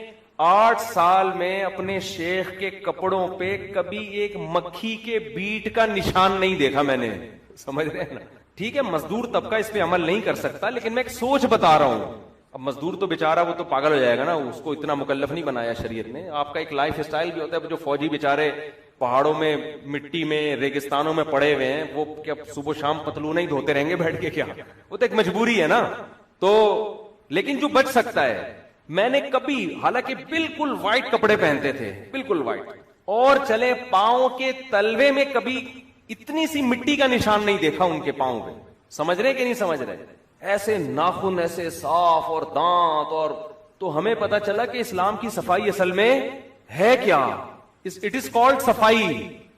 8 سال میں اپنے شیخ کے کپڑوں پہ کبھی ایک مکھی کے بیٹ کا نشان نہیں دیکھا میں نے. سمجھ رہے ہیں نا؟ ٹھیک ہے, مزدور طبقہ اس پہ عمل نہیں کر سکتا, لیکن میں ایک سوچ بتا رہا ہوں. اب مزدور تو بیچارہ وہ تو پاگل ہو جائے گا نا, اس کو اتنا مکلف نہیں بنایا شریعت نے. آپ کا ایک لائف اسٹائل بھی ہوتا ہے. جو فوجی بیچارے پہاڑوں میں, مٹی میں, ریگستانوں میں پڑے ہوئے ہیں, وہ کیا صبح شام پتلون ہی دھوتے رہیں گے بیٹھ کے؟ کیا وہ تو ایک مجبوری ہے نا. تو لیکن جو بچ سکتا ہے, میں نے کبھی, حالانکہ بالکل وائٹ کپڑے پہنتے تھے, بالکل وائٹ, اور چلے پاؤں کے تلوے میں کبھی اتنی سی مٹی کا نشان نہیں دیکھا ان کے پاؤں پہ. سمجھ رہے کہ نہیں سمجھ رہے؟ ایسے ناخن ایسے صاف اور دانت, اور تو ہمیں پتا چلا کہ اسلام کی صفائی اصل میں ہے کیا. اٹ از کالڈ صفائی,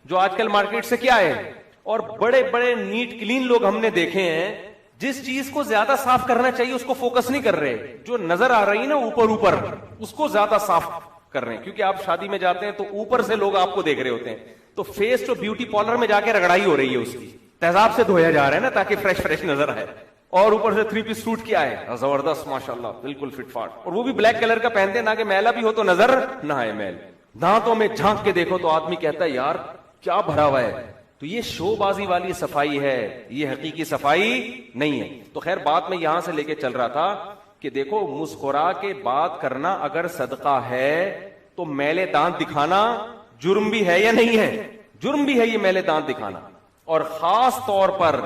جو آج کل مارکیٹ سے کیا ہے. اور بڑے بڑے نیٹ کلین لوگ ہم نے دیکھے ہیں, جس چیز کو زیادہ صاف کرنا چاہیے اس کو فوکس نہیں کر رہے, جو نظر آ رہی ہے نا اوپر اس کو زیادہ صاف کر رہے ہیں. کیونکہ آپ شادی میں جاتے ہیں تو اوپر سے لوگ آپ کو دیکھ رہے ہوتے ہیں, تو فیس تو بیوٹی پارلر میں جا کے رگڑائی ہو رہی ہے, اس کی تیزاب سے دھویا جا رہا ہے نا, تاکہ فریش نظر آئے. اور اوپر سے 3 پیس سوٹ کیا ہے, زبردست ماشاءاللہ, بالکل فٹ فاٹ, اور وہ بھی بلیک کلر کا پہنتے ہیں, نہ کہ میلا بھی ہو تو نظر نہ آئے میل. دانتوں میں جھانک کے دیکھو تو آدمی کہتا ہے یار کیا بھرا ہوا ہے. تو یہ شو بازی والی صفائی ہے, یہ حقیقی صفائی نہیں ہے. تو خیر بات میں یہاں سے لے کے چل رہا تھا کہ دیکھو, مسکرا کے بات کرنا اگر صدقہ ہے تو میلے دانت دکھانا جرم بھی ہے یا نہیں ہے؟ جرم بھی ہے یہ میلے دانت دکھانا. اور خاص طور پر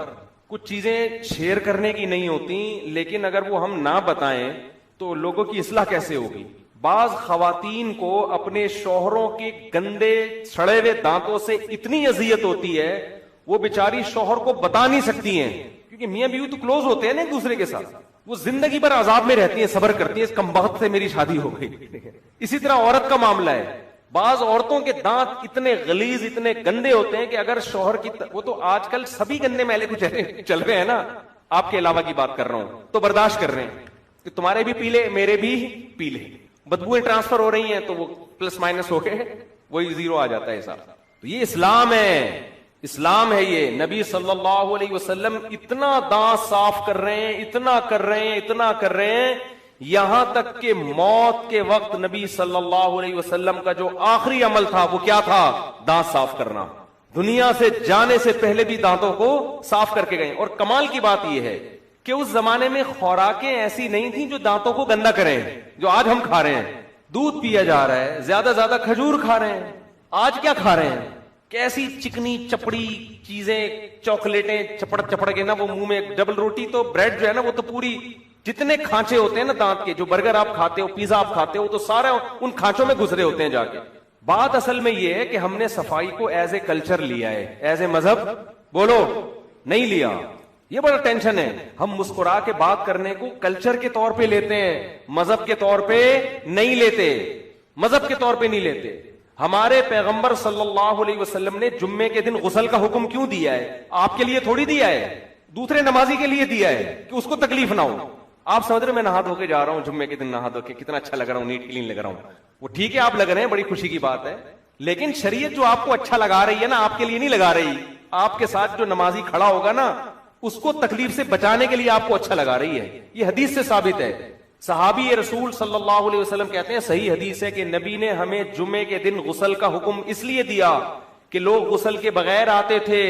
کچھ چیزیں شیئر کرنے کی نہیں ہوتی, لیکن اگر وہ ہم نہ بتائیں تو لوگوں کی اصلاح کیسے ہوگی. بعض خواتین کو اپنے شوہروں کے گندے سڑے ہوئے دانتوں سے اتنی اذیت ہوتی ہے, وہ بیچاری شوہر کو بتا نہیں سکتی ہیں, کیونکہ میاں بیوی تو کلوز ہوتے ہیں نا ایک دوسرے کے ساتھ, وہ زندگی بھر عذاب میں رہتی ہیں, صبر کرتی ہیں, اس کمبخت سے میری شادی ہو گئی. اسی طرح عورت کا معاملہ ہے, بعض عورتوں کے دانت اتنے غلیظ, اتنے گندے ہوتے ہیں کہ اگر شوہر کی وہ تو آج کل سبھی گندے میلے کچھ چل رہے ہیں نا, آپ کے علاوہ کی بات کر رہا ہوں, تو برداشت کر رہے ہیں کہ تمہارے بھی پیلے میرے بھی پیلے, بدبوئیں ٹرانسفر ہو رہی ہیں, تو وہ پلس مائنس ہو کے وہی زیرو آ جاتا ہے حساب. تو یہ اسلام ہے, اسلام ہے یہ. نبی صلی اللہ علیہ وسلم اتنا دانت صاف کر رہے ہیں, اتنا کر رہے ہیں, اتنا کر رہے ہیں, یہاں تک کہ موت کے وقت نبی صلی اللہ علیہ وسلم کا جو آخری عمل تھا وہ کیا تھا؟ دانت صاف کرنا. دنیا سے جانے سے پہلے بھی دانتوں کو صاف کر کے گئے. اور کمال کی بات یہ ہے کہ اس زمانے میں خوراکیں ایسی نہیں تھیں جو دانتوں کو گندا کریں, جو آج ہم کھا رہے ہیں. دودھ پیا جا رہا ہے, زیادہ کھجور کھا رہے ہیں. آج کیا کھا رہے ہیں؟ کیسی چکنی چپڑی چیزیں, چاکلیٹیں چپڑ کے نا, وہ منہ میں ڈبل روٹی, تو بریڈ جو ہے نا وہ تو پوری, جتنے کھانچے ہوتے ہیں نا دانت کے, جو برگر آپ کھاتے ہو, پیزا آپ کھاتے ہو, تو سارے ان کھانچوں میں گزرے ہوتے ہیں جا کے. بات اصل میں یہ ہے کہ ہم نے صفائی کو ایز اے کلچر لیا ہے, ایز اے مذہب بولو نہیں لیا. یہ بڑا ٹینشن ہے. ہم مسکرا کے بات کرنے کو کلچر کے طور پہ لیتے ہیں, مذہب کے طور پہ نہیں لیتے, مذہب کے طور پہ نہیں لیتے. ہمارے پیغمبر صلی اللہ علیہ وسلم نے جمعے کے دن غسل کا حکم کیوں دیا ہے؟ آپ کے لیے تھوڑی دیا ہے, دوسرے نمازی کے لیے دیا ہے کہ اس کو تکلیف نہ ہو. آپ سمجھ رہے میں نہا دھو کے جا رہا ہوں جمعے کے دن, نہا دھو کے کتنا اچھا لگ رہا ہوں, نیٹ کلین لگ رہا ہوں. وہ ٹھیک ہے آپ لگ رہے ہیں, بڑی خوشی کی بات ہے, لیکن شریعت جو آپ کو اچھا لگا رہی ہے نا, آپ کے لیے نہیں لگا رہی. آپ کے ساتھ جو نمازی کھڑا ہوگا نا, اس کو تکلیف سے بچانے کے لیے آپ کو اچھا لگا رہی ہے. یہ حدیث سے ثابت ہے. صحابی رسول صلی اللہ علیہ وسلم کہتے ہیں, صحیح حدیث ہے کہ نبی نے ہمیں جمعے کے دن غسل کا حکم اس لیے دیا کہ لوگ غسل کے بغیر آتے تھے,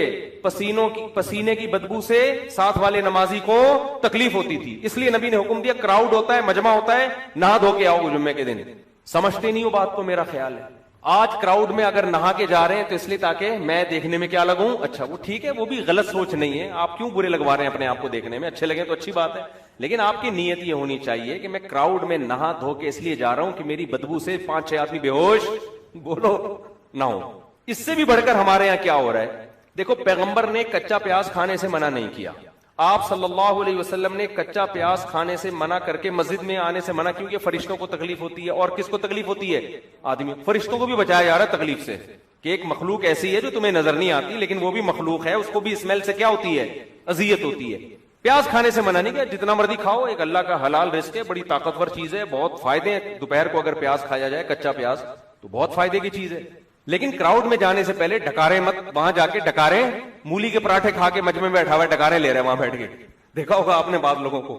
پسینے کی بدبو سے ساتھ والے نمازی کو تکلیف ہوتی تھی, اس لیے نبی نے حکم دیا. کراؤڈ ہوتا ہے, مجمع ہوتا ہے, نہا دھو کے آؤ جمعے کے دن. سمجھتے نہیں ہو بات کو, میرا خیال ہے. آج کراؤڈ میں اگر نہا کے جا رہے ہیں تو اس لیے تاکہ میں دیکھنے میں کیا لگوں اچھا. وہ ٹھیک ہے, وہ بھی غلط سوچ نہیں ہے. آپ کیوں برے لگوا رہے ہیں اپنے آپ کو دیکھنے میں؟ اچھے لگے تو اچھی بات ہے, لیکن آپ کی نیت یہ ہونی چاہیے کہ میں کراؤڈ میں نہا دھو کے اس لیے جا رہا ہوں کہ میری بدبو سے 5-6 آدمی بے ہوش بولو نہ ہو. اس سے بھی بڑھ کر ہمارے یہاں کیا ہو رہا ہے, دیکھو پیغمبر نے کچا پیاز کھانے سے منع نہیں کیا. آپ صلی اللہ علیہ وسلم نے کچا پیاز کھانے سے منع کر کے مسجد میں آنے سے منع, کیونکہ فرشتوں کو تکلیف ہوتی ہے. اور کس کو تکلیف ہوتی ہے؟ آدمی. فرشتوں کو بھی بچایا جا رہا ہے تکلیف سے, کہ ایک مخلوق ایسی ہے جو تمہیں نظر نہیں آتی, لیکن وہ بھی مخلوق ہے, اس کو بھی اسمیل سے کیا ہوتی ہے؟ اذیت ہوتی ہے. پیاز کھانے سے منع نہیں کیا, جتنا مرضی کھاؤ, ایک اللہ کا حلال رزق ہے, بڑی طاقتور چیز ہے, بہت فائدے ہیں. دوپہر کو اگر پیاز کھایا جائے, کچا پیاز, تو بہت فائدے کی چیز ہے. لیکن کراؤڈ میں جانے سے پہلے ڈکارے مت. وہاں جا کے ڈکارے, مولی کے پراٹھے کھا کے مجمع میں بیٹھا ہوا ہے, ڈکارے لے رہے ہیں وہاں بیٹھ کے. دیکھا ہوگا آپ نے بعض لوگوں کو,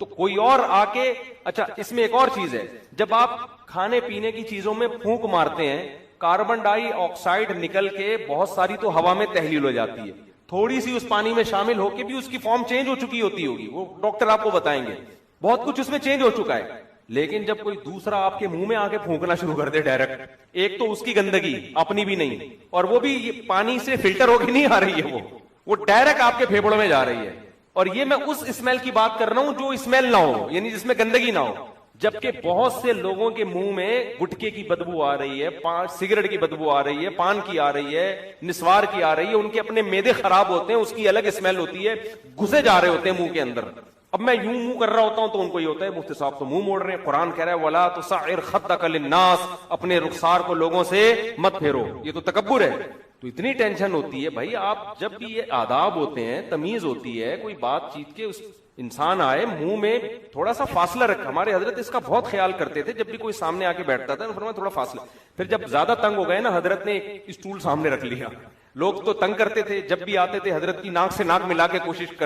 تو کوئی اور آ کے, اچھا اس میں ایک اور چیز ہے, جب آپ کھانے پینے کی چیزوں میں پھونک مارتے ہیں, کاربن ڈائی آکسائڈ نکل کے بہت ساری تو ہوا میں تحلیل ہو جاتی ہے, تھوڑی سی اس پانی میں شامل ہو کے بھی اس کی فارم چینج ہو چکی ہوتی ہوگی, وہ ڈاکٹر آپ کو بتائیں گے, بہت کچھ اس میں چینج ہو چکا ہے. لیکن جب کوئی دوسرا آپ کے منہ میں آ کے پھونکنا شروع کر دے ڈائریکٹ, ایک تو اس کی گندگی اپنی بھی نہیں, اور وہ بھی پانی سے فلٹر ہو کے نہیں آ رہی ہے, وہ ڈائریکٹ آپ کے پھیپھڑوں میں جا رہی ہے. اور یہ میں اس اسمیل کی بات کر رہا ہوں جو اسمیل نہ ہو, یعنی جس میں گندگی نہ ہو. جبکہ بہت سے لوگوں کے منہ میں گٹکے کی بدبو آ رہی ہے, سگریٹ کی بدبو آ رہی ہے, پان کی آ رہی ہے, نسوار کی آ رہی ہے, ان کے اپنے معدے خراب ہوتے ہیں, اس کی الگ اسمیل ہوتی ہے, گھسے جا رہے ہوتے ہیں منہ کے اندر. اب میں یوں منہ کر رہا ہوتا ہوں تو ان کو یہ ہوتا ہے مفتی صاحب تو منہ موڑ رہے ہیں, قرآن کہہ رہا ہے وَلَا تُصَعِّرْ خَدَّكَ لِلنَّاسِ, اپنے رخسار کو لوگوں سے مت پھیرو, یہ تو تکبر ہے. تو اتنی ٹینشن ہوتی ہے بھائی, آپ جب بھی یہ آداب ہوتے ہیں, تمیز ہوتی ہے, کوئی بات چیت کے اس انسان آئے منہ میں تھوڑا سا فاصلہ رکھا. ہمارے حضرت اس کا بہت خیال کرتے تھے, جب بھی کوئی سامنے آ کے بیٹھتا تھا فرمایا تھوڑا فاصلہ. پھر جب زیادہ تنگ ہو گئے نا, حضرت نے ایک اسٹول سامنے رکھ لیا. لوگ تو تنگ کرتے تھے, جب بھی آتے تھے حضرت کی ناک سے ناک ملا کے کوشش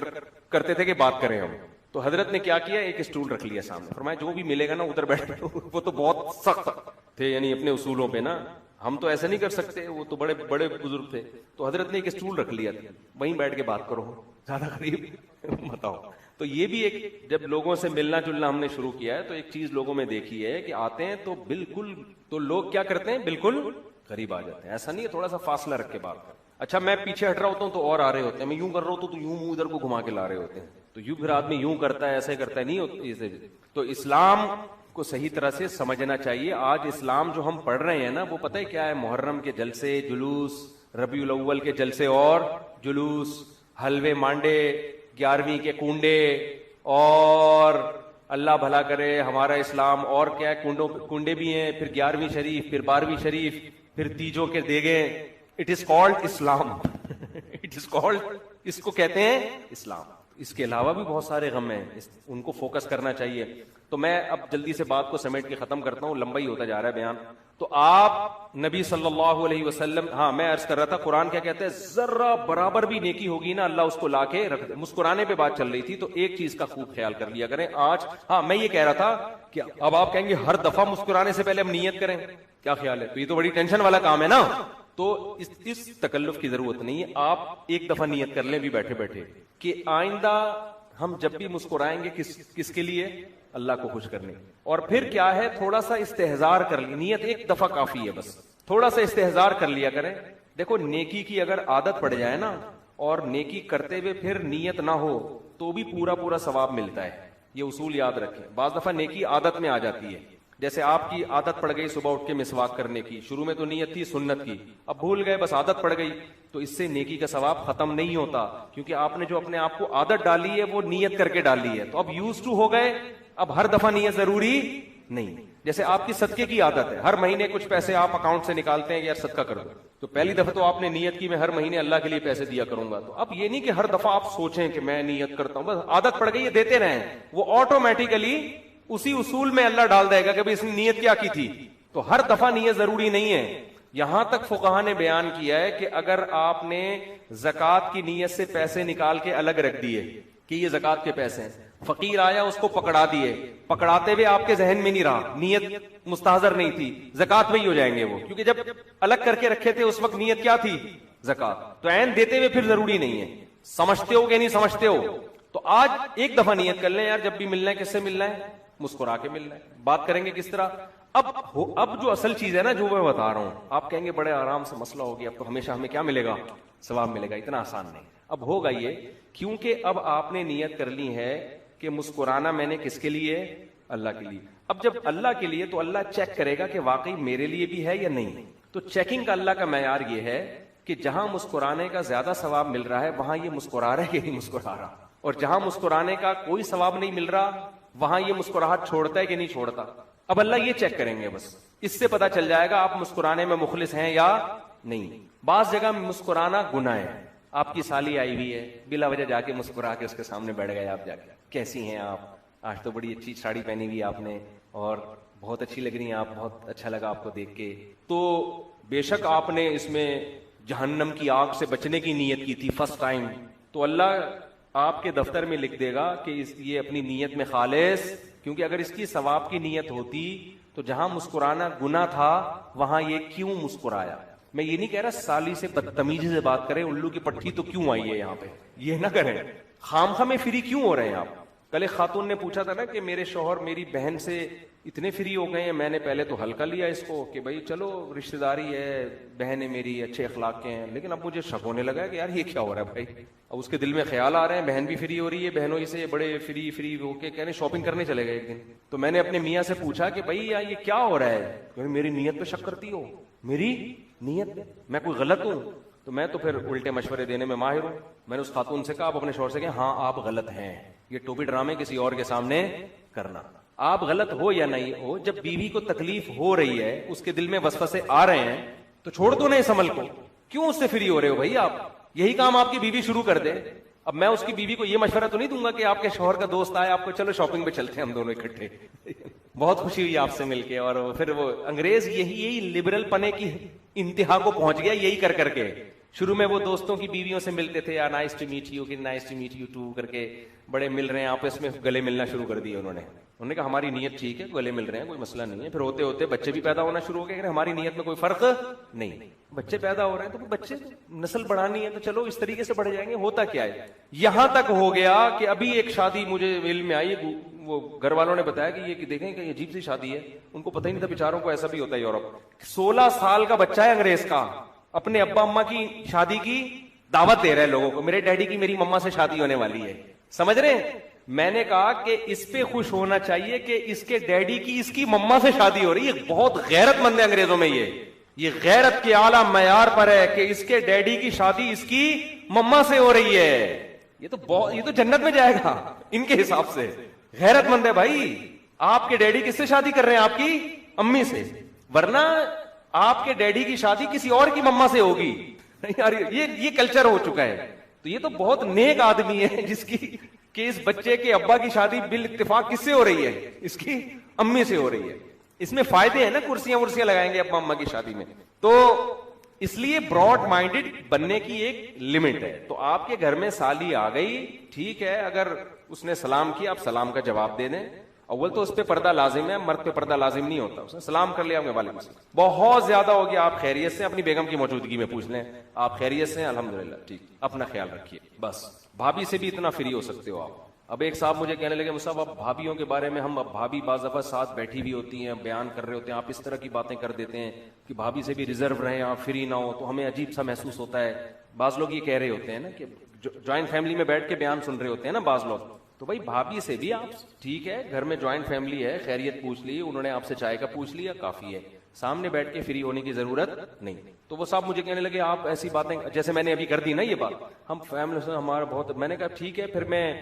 کرتے تھے کہ بات کریں ہم. تو حضرت نے کیا کیا, ایک اسٹول رکھ لیا سامنے, فرمایا جو بھی ملے گا نا ادھر بیٹھ. وہ تو بہت سخت تھے یعنی اپنے اصولوں پہ نا, ہم تو ایسا نہیں کر سکتے, وہ تو بڑے بڑے بزرگ تھے. تو حضرت نے ایک اسٹول رکھ لیا تھا, وہیں بیٹھ کے بات کرو, زیادہ قریب مت آؤ. تو یہ بھی ایک, جب لوگوں سے ملنا جلنا ہم نے شروع کیا ہے تو ایک چیز لوگوں میں دیکھی ہے کہ آتے ہیں تو بالکل, تو لوگ کیا کرتے ہیں بالکل قریب آ جاتے ہیں. ایسا نہیں ہے, تھوڑا سا فاصلہ رکھ کے بات کریں. اچھا میں پیچھے ہٹ رہا ہوتا ہوں تو اور آ رہے ہوتے ہیں, میں یوں کر رہا ہوں تو یوں منہ ادھر کو گھما کے لا رہے ہوتے ہیں, تو یوں پھر آدمی یوں کرتا ہے, ایسے کرتا ہے, نہیں ہوتی. تو اسلام کو صحیح طرح سے سمجھنا چاہیے. آج اسلام جو ہم پڑھ رہے ہیں نا, وہ پتہ ہے کیا ہے, محرم کے جلسے جلوس, ربیع الاول کے جلسے اور جلوس, حلوے مانڈے, 11ویں کے کنڈے, اور اللہ بھلا کرے ہمارا اسلام اور کیا ہے, کنڈے بھی ہیں, پھر 11ویں شریف, پھر 12ویں شریف, پھر تیجوں کے دیگیں. It is called Islam. It is called, اس کو کہتے ہیں اسلام. اس کے علاوہ بھی بہت سارے غم ہیں, ان کو فوکس کرنا چاہیے. تو میں اب جلدی سے بات کو سمیٹ کے ختم کرتا ہوں, لمبا ہی ہوتا جا رہا ہے بیان. تو آپ نبی صلی اللہ علیہ وسلم, ہاں میں عرض کر رہا تھا قرآن کیا کہتا ہے, ذرہ برابر بھی نیکی ہوگی نا اللہ اس کو لا کے رکھ دے. مسکرانے پہ بات چل رہی تھی تو ایک چیز کا خوب خیال کر لیا کریں آج. ہاں میں یہ کہہ رہا تھا کہ اب آپ کہیں گے ہر دفعہ مسکرانے سے پہلے ہم نیت کریں, کیا خیال ہے؟ تو یہ تو بڑی ٹینشن والا کام ہے نا. تو اس تکلف کی ضرورت نہیں ہے, آپ ایک دفعہ نیت کر لیں بھی بیٹھے بیٹھے کہ آئندہ ہم جب بھی مسکرائیں گے کس کے لیے, اللہ کو خوش کرنے. اور پھر کیا ہے, تھوڑا سا استحضار کر لی, نیت ایک دفعہ کافی ہے بس, تھوڑا سا استحضار کر لیا کریں. دیکھو نیکی کی اگر عادت پڑ جائے نا, اور نیکی کرتے ہوئے پھر نیت نہ ہو تو بھی پورا ثواب ملتا ہے. یہ اصول یاد رکھیں. بعض دفعہ نیکی عادت میں آ جاتی ہے, جیسے آپ کی عادت پڑ گئی صبح اٹھ کے مسواک کرنے کی, شروع میں تو نیت تھی سنت کی, اب بھول گئے, بس عادت پڑ گئی, تو اس سے نیکی کا ثواب ختم نہیں ہوتا, کیونکہ آپ نے جو اپنے آپ کو عادت ڈالی ہے وہ نیت کر کے ڈالی ہے. تو اب یوز ٹو ہو گئے, اب ہر دفعہ نیت ضروری نہیں. جیسے آپ کی صدقے کی عادت ہے, ہر مہینے کچھ پیسے آپ اکاؤنٹ سے نکالتے ہیں, یار صدقہ کر دو, تو پہلی دفعہ تو آپ نے نیت کی میں ہر مہینے اللہ کے لیے پیسے دیا کروں گا. تو اب یہ نہیں کہ ہر دفعہ آپ سوچیں کہ میں نیت کرتا ہوں, بس عادت پڑ گئی ہے, دیتے رہیں, وہ آٹومیٹیکلی اسی اصول میں اللہ ڈال دے گا کہ اس نے نیت کیا کی تھی. تو ہر دفعہ نیت ضروری نہیں ہے. یہاں تک فقہا نے بیان کیا ہے کہ اگر آپ نے زکوٰۃ کی نیت سے پیسے نکال کے الگ رکھ دیے کہ یہ زکوٰۃ کے پیسے ہیں, فقیر آیا اس کو پکڑا دیے, پکڑاتے ہوئے آپ کے ذہن میں نہیں رہا, نیت مستحضر نہیں تھی, زکوٰۃ میں ہی ہو جائیں گے وہ, کیونکہ جب الگ کر کے رکھے تھے اس وقت نیت کیا تھی, زکوٰۃ. تو عین دیتے ہوئے پھر ضروری نہیں ہے. سمجھتے ہو کہ نہیں سمجھتے ہو؟ تو آج ایک دفعہ نیت کر لیں, یار جب بھی ملنا ہے کس سے ملنا ہے, مسکرا کے ملنا ہے. بات کریں گے کس طرح. اب جو اصل چیز ہے نا جو میں بتا رہا ہوں, آپ کہیں گے بڑے آرام سے مسئلہ ہو گیا, اب تو ہمیشہ ہمیں کیا ملے گا, ثواب ملے گا. اتنا آسان نہیں. اب ہوگا یہ, کیونکہ اب آپ نے نیت کر لی ہے کہ مسکرانا میں نے کس کے لیے, اللہ کے لیے. اب جب اللہ کے لیے تو اللہ چیک کرے گا کہ واقعی میرے لیے بھی ہے یا نہیں. تو چیکنگ کا اللہ کا معیار یہ ہے کہ جہاں مسکرانے کا زیادہ ثواب مل رہا ہے وہاں یہ مسکرا رہا ہے کہ نہیں مسکرا رہا, اور جہاں مسکرانے کا کوئی ثواب نہیں مل رہا وہاں یہ مسکراہٹ چھوڑتا ہے کہ نہیں چھوڑتا. اب اللہ یہ چیک کریں گے, بس اس سے پتا چل جائے گا آپ مسکرانے میں مخلص ہیں یا نہیں. بعض جگہ مسکرانا گناہ ہے. آپ کی سالی آئی ہوئی ہے, بلا وجہ جا کے مسکرا کے اس کے سامنے بیٹھ گئے, آپ جا کے کیسی ہیں آپ, آج تو بڑی اچھی ساڑی پہنی ہوئی آپ نے اور بہت اچھی لگ رہی ہیں آپ, بہت اچھا لگا آپ کو دیکھ کے. تو بے شک آپ نے اس میں جہنم کی آگ سے بچنے کی نیت کی تھی فرسٹ ٹائم, تو اللہ آپ کے دفتر میں لکھ دے گا کہ یہ اپنی نیت میں خالص، کیونکہ اگر اس کی ثواب کی نیت ہوتی تو جہاں مسکرانا گناہ تھا وہاں یہ کیوں مسکرایا. میں یہ نہیں کہہ رہا سالی سے بدتمیزی سے بات کریں، الو کی پٹھی تو کیوں آئی ہے یہاں پہ، یہ نہ کریں. خامخواہ میں فری کیوں ہو رہے ہیں آپ؟ کل ایک خاتون نے پوچھا تھا نا کہ میرے شوہر میری بہن سے اتنے فری ہو گئے ہیں. میں نے پہلے تو ہلکا لیا اس کو کہ بھائی چلو رشتہ داری ہے، بہن ہے میری، اچھے اخلاق کے ہیں، لیکن اب مجھے شک ہونے لگا ہے کہ یار یہ کیا ہو رہا ہے بھائی. اب اس کے دل میں خیال آ رہے ہیں بہن بھی فری ہو رہی ہے، بہنوں سے بڑے فری ہو کے کہنے شاپنگ کرنے چلے گئے ایک دن. تو میں نے اپنے میاں سے پوچھا کہ بھائی یار یہ کیا ہو رہا ہے؟ کہ میری نیت پہ شک کرتی ہو. میری نیت پہ میں کوئی غلط ہوں؟ تو میں تو پھر الٹے مشورے دینے میں ماہر ہوں. میں نے اس خاتون سے کہا آپ اپنے شوہر سے کہیں ہاں آپ غلط ہیں، یہ ٹوپی ڈرامے کسی اور کے سامنے کرنا. آپ غلط ہو یا نہیں ہو، جب بیوی کو تکلیف ہو رہی ہے، اس کے دل میں وسوسے آ رہے ہیں، تو چھوڑ دو نا اس عمل کو. کیوں اس سے فری ہو رہے ہو بھائی؟ آپ یہی کام آپ کی بیوی شروع کر دے. اب میں اس کی بیوی کو یہ مشورہ تو نہیں دوں گا کہ آپ کے شوہر کا دوست آئے آپ کو چلو شاپنگ پہ چلتے ہیں ہم دونوں اکٹھے. بہت خوشی ہوئی آپ سے مل کے. اور پھر وہ انگریز یہی لبرل پنے کی انتہا کو پہنچ گیا یہی کر کے. شروع میں وہ دوستوں کی بیویوں سے ملتے تھے، nice to meet you, nice to meet you ٹو کر کے بڑے مل رہے ہیں آپس میں، گلے ملنا شروع کر دیے انہوں نے کہا ہماری نیت ٹھیک ہے، گلے مل رہے ہیں، کوئی مسئلہ نہیں ہے. پھر ہوتے ہوتے بچے بھی پیدا ہونا شروع ہو گئے، ہماری نیت میں کوئی فرق نہیں. بچے پیدا ہو رہے ہیں تو بچے نسل بڑھانی ہے تو چلو اس طریقے سے بڑھ جائیں گے. ہوتا کیا ہے یہاں تک ہو گیا کہ ابھی ایک شادی مجھے علم میں آئی، وہ گھر والوں نے بتایا کہ یہ دیکھیں کہ یہ عجیب سی شادی ہے. ان کو پتہ ہی نہیں تھا بیچاروں کو ایسا بھی ہوتا ہے یورپ. 16 سال کا بچہ ہے انگریز کا، اپنے ابا اما کی شادی کی دعوت دے رہے ہیں لوگوں کو، میرے ڈیڈی کی میری مما سے شادی ہونے والی ہے. سمجھ رہے ہیں؟ میں نے کہا کہ اس پہ خوش ہونا چاہیے کہ اس کے ڈیڈی کی اس کی مما سے شادی ہو رہی ہے. بہت غیرت مند ہے انگریزوں میں، یہ غیرت کے اعلیٰ معیار پر ہے کہ اس کے ڈیڈی کی شادی اس کی مما سے ہو رہی ہے. یہ تو جنت میں جائے گا ان کے حساب سے. غیرت مند ہے بھائی. آپ کے ڈیڈی کس سے شادی کر رہے ہیں؟ آپ کی امی سے، ورنہ آپ کے ڈیڈی کی شادی کسی اور کی مما سے ہوگی. یار یہ کلچر ہو چکا ہے. تو یہ تو بہت نیک آدمی ہے جس کی کہ اس بچے کے ابا کی شادی بال اتفاق کس سے ہو رہی ہے؟ اس کی امی سے ہو رہی ہے. اس میں فائدے ہیں نا، کرسیاں ورسیاں لگائیں گے ابا اما کی شادی میں. تو اس لیے براڈ مائنڈیڈ بننے کی ایک لمٹ ہے. تو آپ کے گھر میں سالی آ گئی، ٹھیک ہے، اگر اس نے سلام کیا آپ سلام کا جواب دے دیں. اول تو اس پہ پردہ لازم ہے، مرد پہ پردہ لازم نہیں ہوتا. اس نے سلام کر لیا آپ کے وعلیکم السلام، بہت زیادہ ہو گیا آپ خیریت سے، اپنی بیگم کی موجودگی میں پوچھ لیں آپ خیریت سے؟ الحمدللہ ٹھیک، اپنا خیال رکھیے بس. بھابھی سے بھی اتنا فری ہو سکتے ہو آپ. اب ایک صاحب مجھے کہنے لگے مصعب اب بھابھیوں کے بارے میں اب بھابھی بعض دفعہ ساتھ بیٹھی بھی ہوتی ہیں، بیان کر رہے ہوتے ہیں، آپ اس طرح کی باتیں کر دیتے ہیں کہ بھابھی سے بھی ریزرو رہیں، آپ فری نہ ہو، تو ہمیں عجیب سا محسوس ہوتا ہے. بعض لوگ یہ کہہ رہے ہوتے ہیں نا کہ جوائنٹ فیملی میں بیٹھ کے بیان سن رہے ہوتے ہیں نا بعض لوگ، تو بھائی بھابھی سے بھی آپ ٹھیک ہے، گھر میں جوائنٹ فیملی ہے، خیریت پوچھ لی، انہوں نے آپ سے چائے کا پوچھ لیا، کافی ہے. سامنے بیٹھ کے فری ہونے کی ضرورت نہیں. تو وہ صاحب مجھے کہنے لگے آپ ایسی باتیں جیسے میں نے ابھی کر دی نا یہ بات، ہم فیملی سے ہمارا بہت. میں نے کہا ٹھیک ہے، پھر میں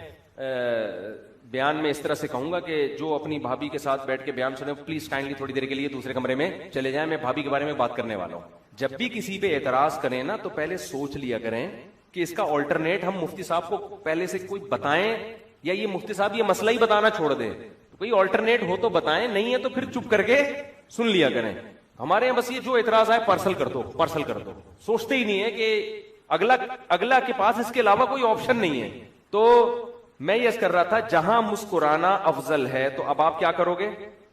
بیان میں اس طرح سے کہوں گا کہ جو اپنی بھابھی کے ساتھ بیٹھ کے بیان سنے پلیز کائنڈلی تھوڑی دیر کے لیے دوسرے کمرے میں چلے جائیں، میں بھابھی کے بارے میں بات کرنے والا ہوں. جب بھی کسی پہ اعتراض کریں نا تو پہلے سوچ لیا کریں کہ اس کا آلٹرنیٹ ہم مفتی صاحب کو پہلے سے کوئی بتائیں، یا یہ مفتی صاحب یہ مسئلہ ہی بتانا چھوڑ دیں. کوئی آلٹرنیٹ ہو تو بتائیں، نہیں ہے تو پھر چپ کر کے سن لیا کریں. ہمارے یہاں بس یہ جو اعتراض ہے پارسل کر دو، سوچتے ہی نہیں ہے کہ اگلا کے پاس اس کے علاوہ کوئی آپشن نہیں ہے. تو میں یہ کر رہا تھا جہاں مسکرانا افضل ہے تو اب آپ کیا کرو گے؟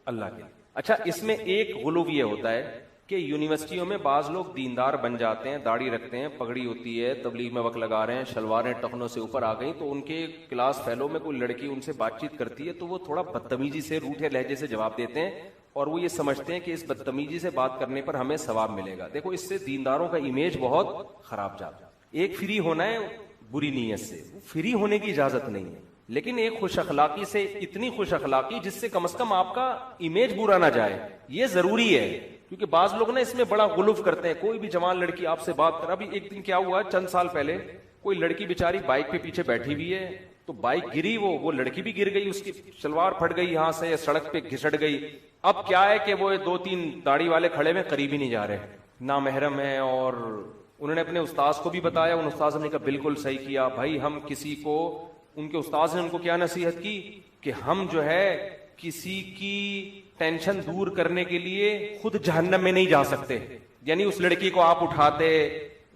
اللہ کے. اچھا اس میں ایک غلو یہ ہوتا ہے کہ یونیورسٹیوں میں بعض لوگ دیندار بن جاتے ہیں، داڑھی رکھتے ہیں، پگڑی ہوتی ہے، تبلیغ میں وقت لگا رہے ہیں، شلواریں ٹخنوں سے اوپر آ گئی، تو ان کے کلاس فیلو میں کوئی لڑکی ان سے بات چیت کرتی ہے تو وہ تھوڑا بدتمیزی سے روٹھے لہجے سے جواب دیتے ہیں، اور وہ یہ سمجھتے ہیں کہ اس بدتمیزی سے بات کرنے پر ہمیں ثواب ملے گا. دیکھو اس سے دینداروں کا امیج بہت خراب جاتا ہے. ایک فری ہونا ہے بری نیت سے، فری ہونے کی اجازت نہیں ہے، لیکن ایک خوش اخلاقی سے، اتنی خوش اخلاقی جس سے کم از کم آپ کا امیج برا نہ جائے، یہ ضروری ہے. کیونکہ بعض لوگ نا اس میں بڑا غلوف کرتے ہیں. کوئی بھی جوان لڑکی آپ سے بات کر، ابھی ایک دن کیا ہوا چند سال پہلے، کوئی لڑکی بیچاری بائک پہ پیچھے بیٹھی ہوئی ہے، تو بائک گری، وہ لڑکی بھی گر گئی، اس کی شلوار پھٹ گئی یہاں سے، سڑک پہ گھسٹ گئی. اب کیا ہے کہ وہ 2-3 داڑھی والے کھڑے میں قریب ہی نہیں جا رہے، نامحرم ہے. اور انہوں نے اپنے استاذ کو بھی بتایا، ان استاذ نے کہا بالکل صحیح کیا بھائی. ہم کسی کو، ان کے استاذ نے ان کو کیا نصیحت کی کہ ہم جو ہے کسی کی ٹینشن دور کرنے کے لیے خود جہنم میں نہیں جا سکتے. یعنی اس لڑکی کو آپ اٹھاتے،